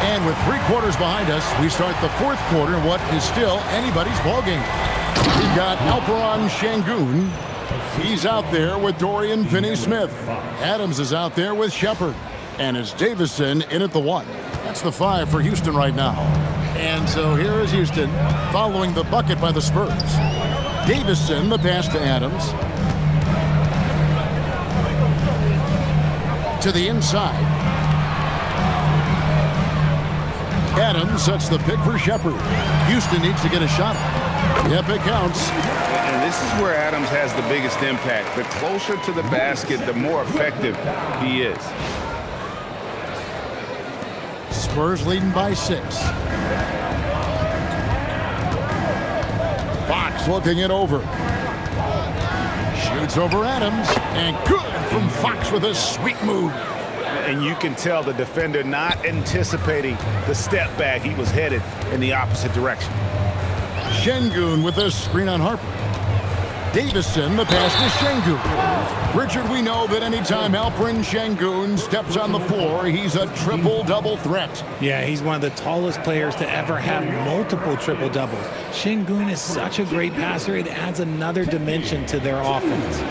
And with 3 quarters behind us, we start the fourth quarter in what is still anybody's ball game. We've got Alperen Sengun. He's out there with Dorian Finney-Smith. Adams is out there with Sheppard. And it's Davison in at the 1. That's the 5 for Houston right now. And so here is Houston following the bucket by the Spurs. Davison, the pass to Adams. To the inside. Adams sets the pick for Sheppard. Houston needs to get a shot. Yep, it counts. And this is where Adams has the biggest impact. The closer to the basket, the more effective he is. Spurs leading by 6. Fox looking it over. Shoots over Adams. And good from Fox with a sweet move. And you can tell the defender not anticipating the step back. He was headed in the opposite direction. Sengun with a screen on Harper. Davison, the pass to Sengun. Richard, we know that anytime Alperen Sengun steps on the floor, he's a triple-double threat. Yeah, he's one of the tallest players to ever have multiple triple-doubles. Sengun is such a great passer, it adds another dimension to their offense.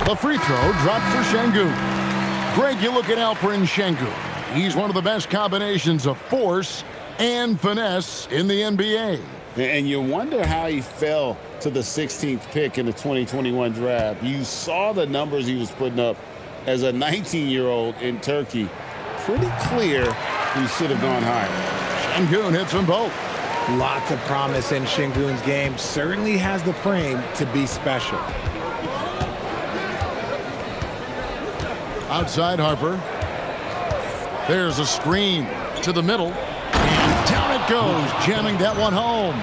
The free throw dropped for Sengun. Greg, you look at Alperen Sengun. He's one of the best combinations of force and finesse in the NBA. And you wonder how he fell to the 16th pick in the 2021 draft. You saw the numbers he was putting up as a 19-year-old in Turkey. Pretty clear he should have gone higher. Sengun hits them both. Lots of promise in Sengun's game. Certainly has the frame to be special. Outside Harper. There's a screen to the middle. And down it goes, jamming that one home.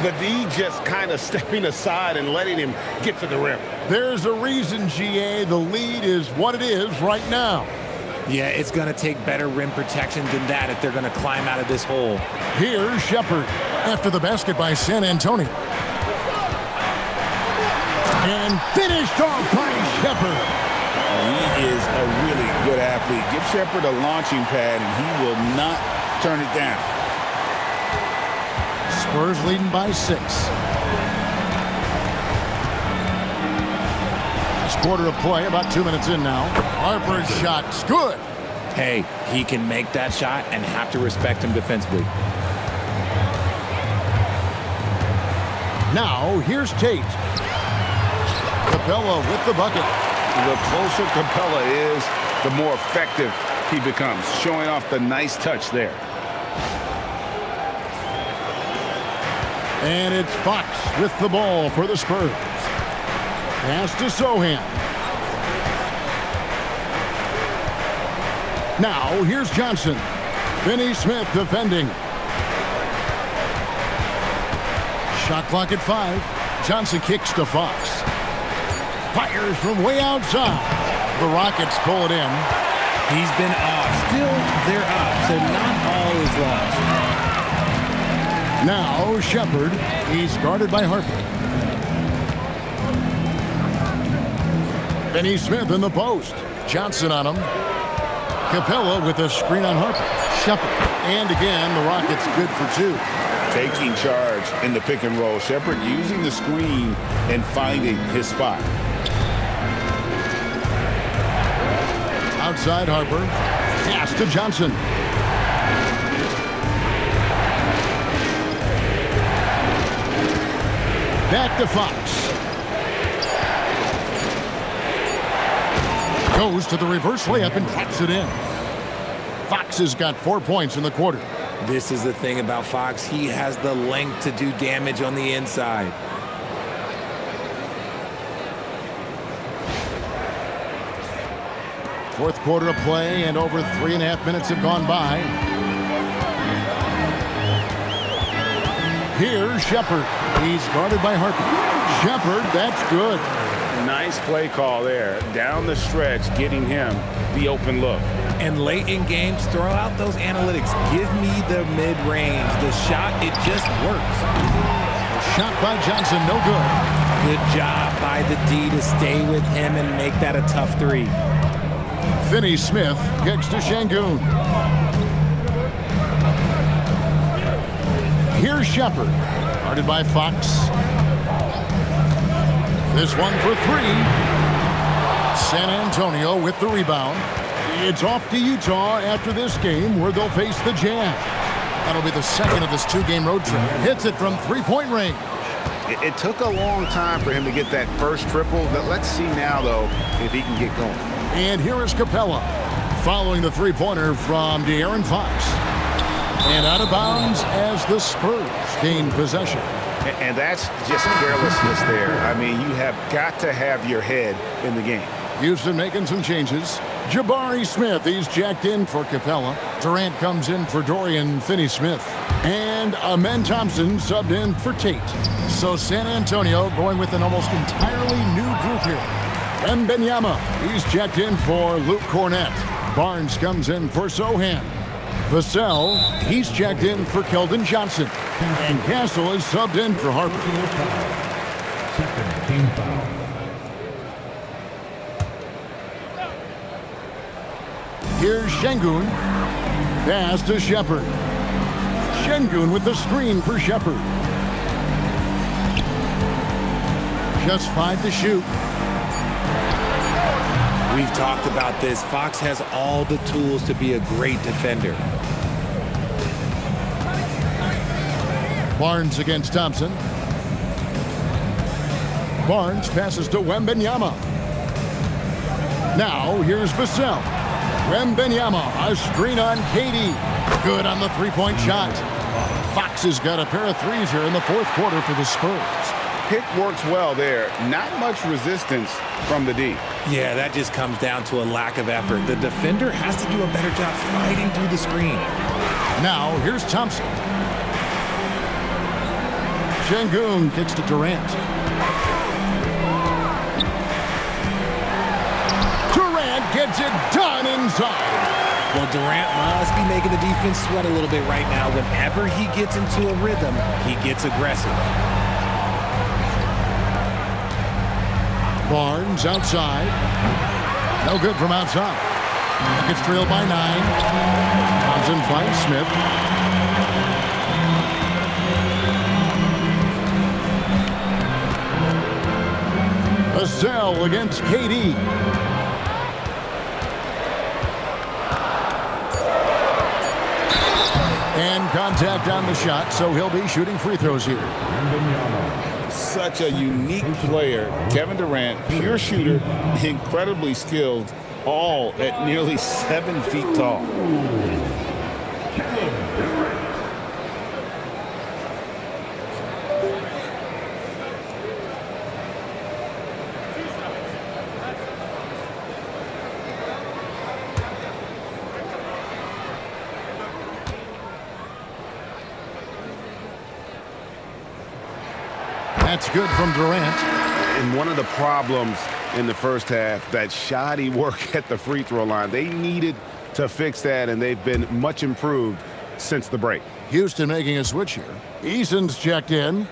The D just kind of stepping aside and letting him get to the rim. There's a reason, GA, the lead is what it is right now. Yeah, it's going to take better rim protection than that if they're going to climb out of this hole. Here's Sheppard after the basket by San Antonio. And finished off by Sheppard. He is a really good athlete. Give Sheppard a launching pad, and he will not turn it down. Spurs leading by 6. Last quarter of play, about 2 minutes in now. Harper's shot's good. Hey, he can make that shot and have to respect him defensively. Now, here's Tate. Capella with the bucket. The closer Capella is, the more effective he becomes, showing off the nice touch there. And it's Fox with the ball for the Spurs. Pass to Sohan. Now, here's Johnson. Finney-Smith defending. Shot clock at 5. Johnson kicks to Fox. Fires from way outside. The Rockets pull it in. He's been off. Still, they're up, so not all is lost. Now, Sheppard. He's guarded by Harper. Finney-Smith in the post. Johnson on him. Capella with a screen on Harper. Sheppard. And again, the Rockets good for 2. Taking charge in the pick and roll. Sheppard using the screen and finding his spot. Outside Harper. Pass to Johnson. Back to Fox. Goes to the reverse layup and taps it in. Fox has got 4 points in the quarter. This is the thing about Fox. He has the length to do damage on the inside. Fourth quarter of play, and over 3.5 minutes have gone by. Here's Sheppard. He's guarded by Harper. Sheppard, that's good. Nice play call there. Down the stretch, getting him the open look. And late in games, throw out those analytics. Give me the mid-range. The shot, it just works. Shot by Johnson, no good. Good job by the D to stay with him and make that a tough three. Finney Smith kicks to Sengun. Here's Sheppard, guarded by Fox. This one for three. San Antonio with the rebound. It's off to Utah after this game where they'll face the Jazz. That'll be the second of this two-game road trip. Hits it from three-point range. It took a long time for him to get that first triple. But let's see now, though, if he can get going. And here is Capella following the three-pointer from De'Aaron Fox. And out of bounds as the Spurs gain possession. And that's just carelessness there. I mean, you have got to have your head in the game. Houston making some changes. Jabari Smith, he's jacked in for Capella. Durant comes in for Dorian Finney-Smith. And Amen Thompson subbed in for Tate. So San Antonio going with an almost entirely new group here. Wembanyama, he's jacked in for Luke Cornett. Barnes comes in for Sohan. Vassell, he's checked in for Keldon Johnson. And Castle is subbed in for Harper. Second team foul. Here's Sengun. Pass to Sheppard. Sengun with the screen for Sheppard. Just 5 to shoot. We've talked about this. Fox has all the tools to be a great defender. Barnes against Thompson. Barnes passes to Wembanyama. Now here's Vassell. Wembanyama, a screen on KD. Good on the three-point shot. Fox has got a pair of threes here in the fourth quarter for the Spurs. Pick works well there. Not much resistance from the D. Yeah, that just comes down to a lack of effort. The defender has to do a better job fighting through the screen. Now here's Thompson. Sengun kicks to Durant. Durant gets it done inside. Well, Durant must be making the defense sweat a little bit right now. Whenever he gets into a rhythm, he gets aggressive. Barnes outside. No good from outside. Nuggets trailed by 9. Thompson finds Smith. Vassell against KD. And contact on the shot, so he'll be shooting free throws here. Such a unique player. Kevin Durant, pure shooter, incredibly skilled, all at nearly 7 feet tall. That's good from Durant. And one of the problems in the first half, that shoddy work at the free throw line. They needed to fix that, and they've been much improved since the break. Houston making a switch here. Eason's checked in.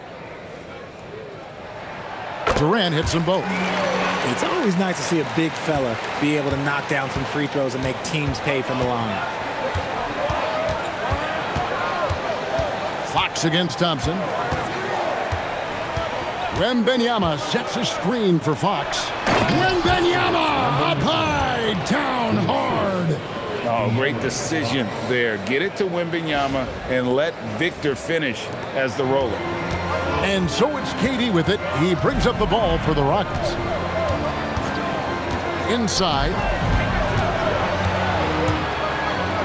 Durant hits them both. It's always nice to see a big fella be able to knock down some free throws and make teams pay from the line. Fox against Thompson. Wembanyama sets a screen for Fox. Wembanyama up high, down hard. Oh, great decision there. Get it to Wembanyama and let Victor finish as the roller. And so it's KD with it. He brings up the ball for the Rockets. Inside.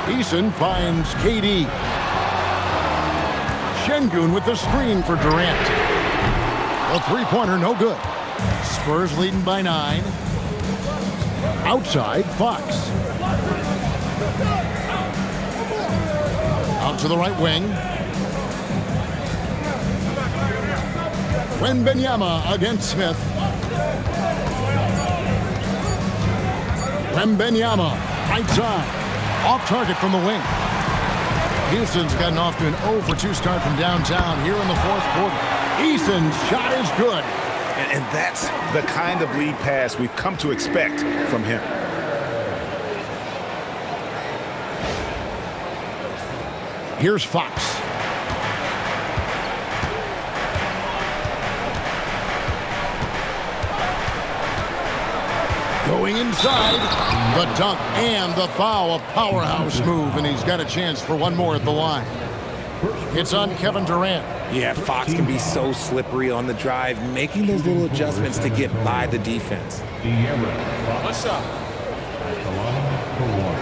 Eason finds KD. Sengun with the screen for Durant. A three-pointer, no good. Spurs leading by 9. Outside, Fox. Out to the right wing. Wembanyama against Smith. Wembanyama, right side. Off target from the wing. Houston's gotten off to an 0-for-2 start from downtown here in the fourth quarter. Eason's shot is good. And that's the kind of lead pass we've come to expect from him. Here's Fox. Going inside, the dunk and the foul, a powerhouse move, and he's got a chance for one more at the line. It's on Kevin Durant. Yeah, Fox can be so slippery on the drive, making those little adjustments to get by the defense. What's up? The line for one.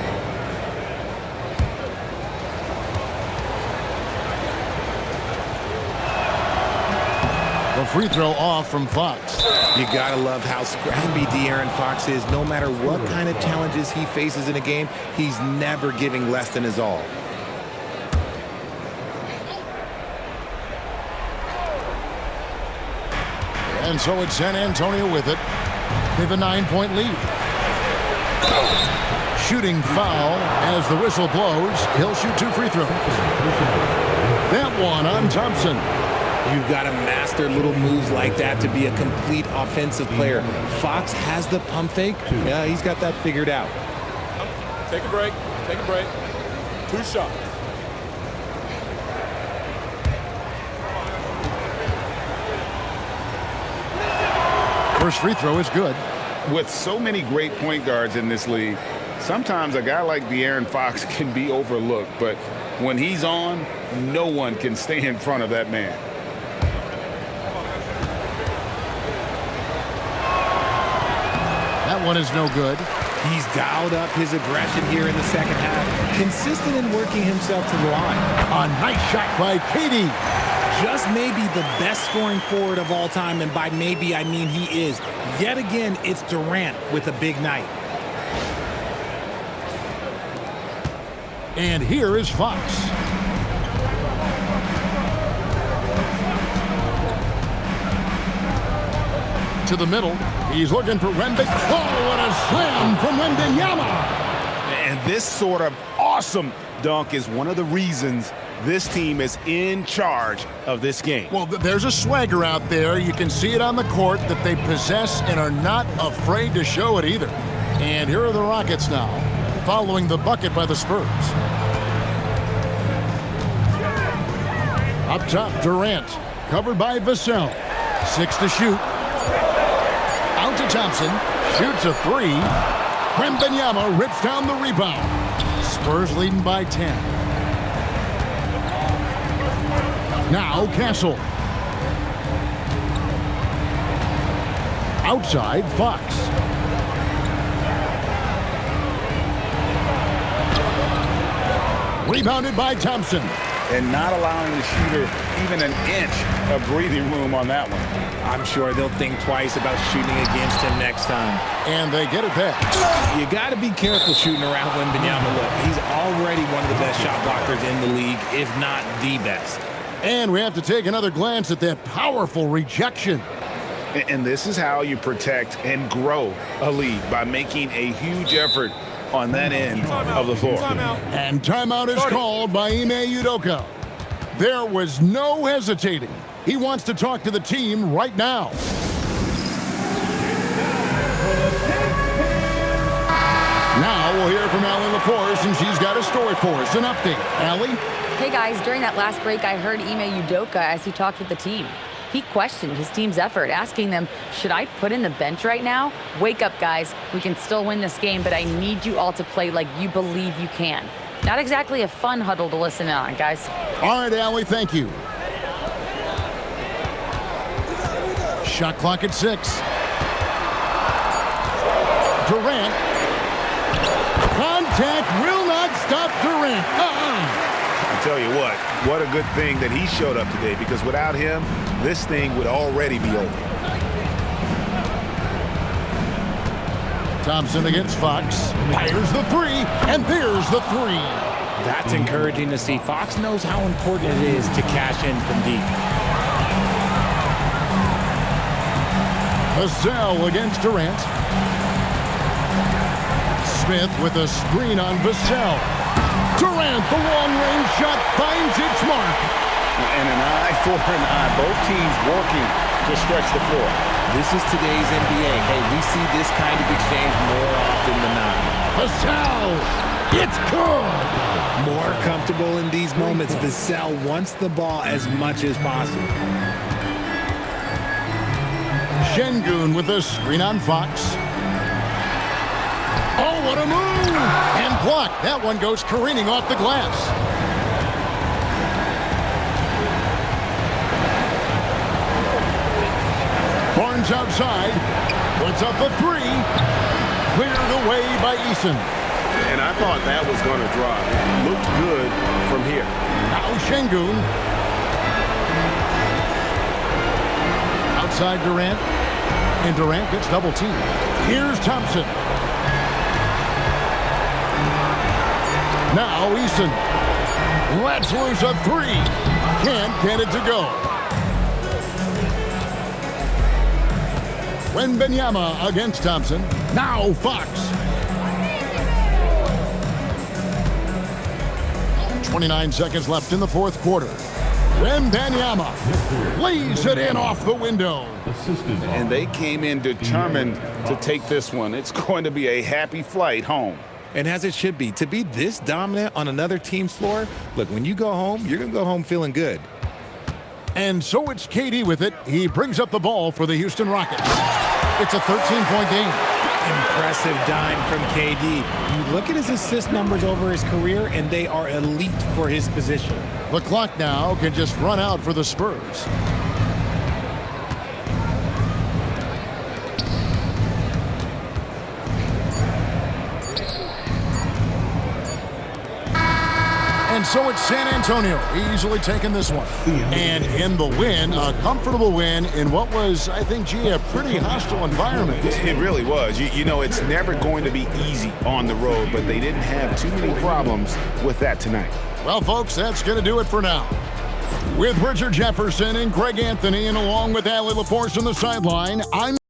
The free throw off from Fox. You gotta love how scrappy De'Aaron Fox is. No matter what kind of challenges he faces in a game, he's never giving less than his all. And so it's San Antonio with it. They have a 9-point lead. Shooting foul as the whistle blows. He'll shoot 2 free throws. That one on Thompson. You've got to master little moves like that to be a complete offensive player. Fox has the pump fake. Yeah, he's got that figured out. Take a break. Take a break. 2 shots. First free throw is good. With so many great point guards in this league, sometimes a guy like De'Aaron Fox can be overlooked, but when he's on, no one can stay in front of that man. That one is no good. He's dialed up his aggression here in the second half, consistent in working himself to the line. A nice shot by Katie. Just maybe the best scoring forward of all time, and by maybe I mean he is. Yet again, it's Durant with a big night. And here is Fox. To the middle. He's looking for Wemby. Oh, what a slam from Wembanyama. And this sort of awesome dunk is one of the reasons this team is in charge of this game. Well, there's a swagger out there. You can see it on the court that they possess and are not afraid to show it either. And here are the Rockets now, following the bucket by the Spurs. Up top, Durant, covered by Vassell. 6 to shoot. Out to Thompson, shoots a 3. Wembanyama rips down the rebound. Spurs leading by 10. Now Castle. Outside, Fox. Rebounded by Thompson. And not allowing the shooter even an inch of breathing room on that one. I'm sure they'll think twice about shooting against him next time. And they get it back. You got to be careful shooting around Wembanyama. Look, he's already one of the best shot blockers in the league, if not the best. And we have to take another glance at that powerful rejection. And this is how you protect and grow a lead, by making a huge effort on that end of the floor. And timeout is called by Ime Udoka. There was no hesitating. He wants to talk to the team right now. Now we'll hear from Allie LaForce, and she's got a story for us. An update. Allie? Hey guys, during that last break, I heard Ime Udoka as he talked with the team. He questioned his team's effort, asking them, should I put in the bench right now? Wake up, guys. We can still win this game, but I need you all to play like you believe you can. Not exactly a fun huddle to listen on, guys. All right, Allie, thank you. Shot clock at 6. Durant. Contact will not stop Durant. I tell you what a good thing that he showed up today, because without him, this thing would already be over. Thompson against Fox. Fires the 3, and there's the 3. That's encouraging to see. Fox knows how important it is to cash in from deep. Vassell against Durant. Smith with a screen on Vassell. Durant, the long-range shot, finds its mark. And an eye for an eye. Both teams working to stretch the floor. This is today's NBA. Hey, we see this kind of exchange more often than not. Vassell, it's good. More comfortable in these moments. Vassell wants the ball as much as possible. Sengun with a screen on Fox. Oh, what a move! And blocked. That one goes careening off the glass. Barnes outside. Puts up a three. Cleared away by Eason. And I thought that was going to drop. It looked good from here. Now Sengun. Outside Durant. And Durant gets double teamed. Here's Thompson. Now Eason. Lets loose a three. Can't get it to go. Wembanyama against Thompson. Now Fox. 29 seconds left in the fourth quarter. Wembanyama lays it in off the window. And they came in determined to take this one. It's going to be a happy flight home. And as it should be, to be this dominant on another team's floor, look, when you go home, you're going to go home feeling good. And so it's KD with it. He brings up the ball for the Houston Rockets. It's a 13-point game. Impressive dime from KD. You look at his assist numbers over his career, and they are elite for his position. The clock now can just run out for the Spurs. And so it's San Antonio easily taking this one. And in the win, a comfortable win in what was, I think, a pretty hostile environment. It really was. You know, it's never going to be easy on the road, but they didn't have too many problems with that tonight. Well, folks, that's going to do it for now. With Richard Jefferson and Greg Anthony, and along with Allie LaForce on the sideline, I'm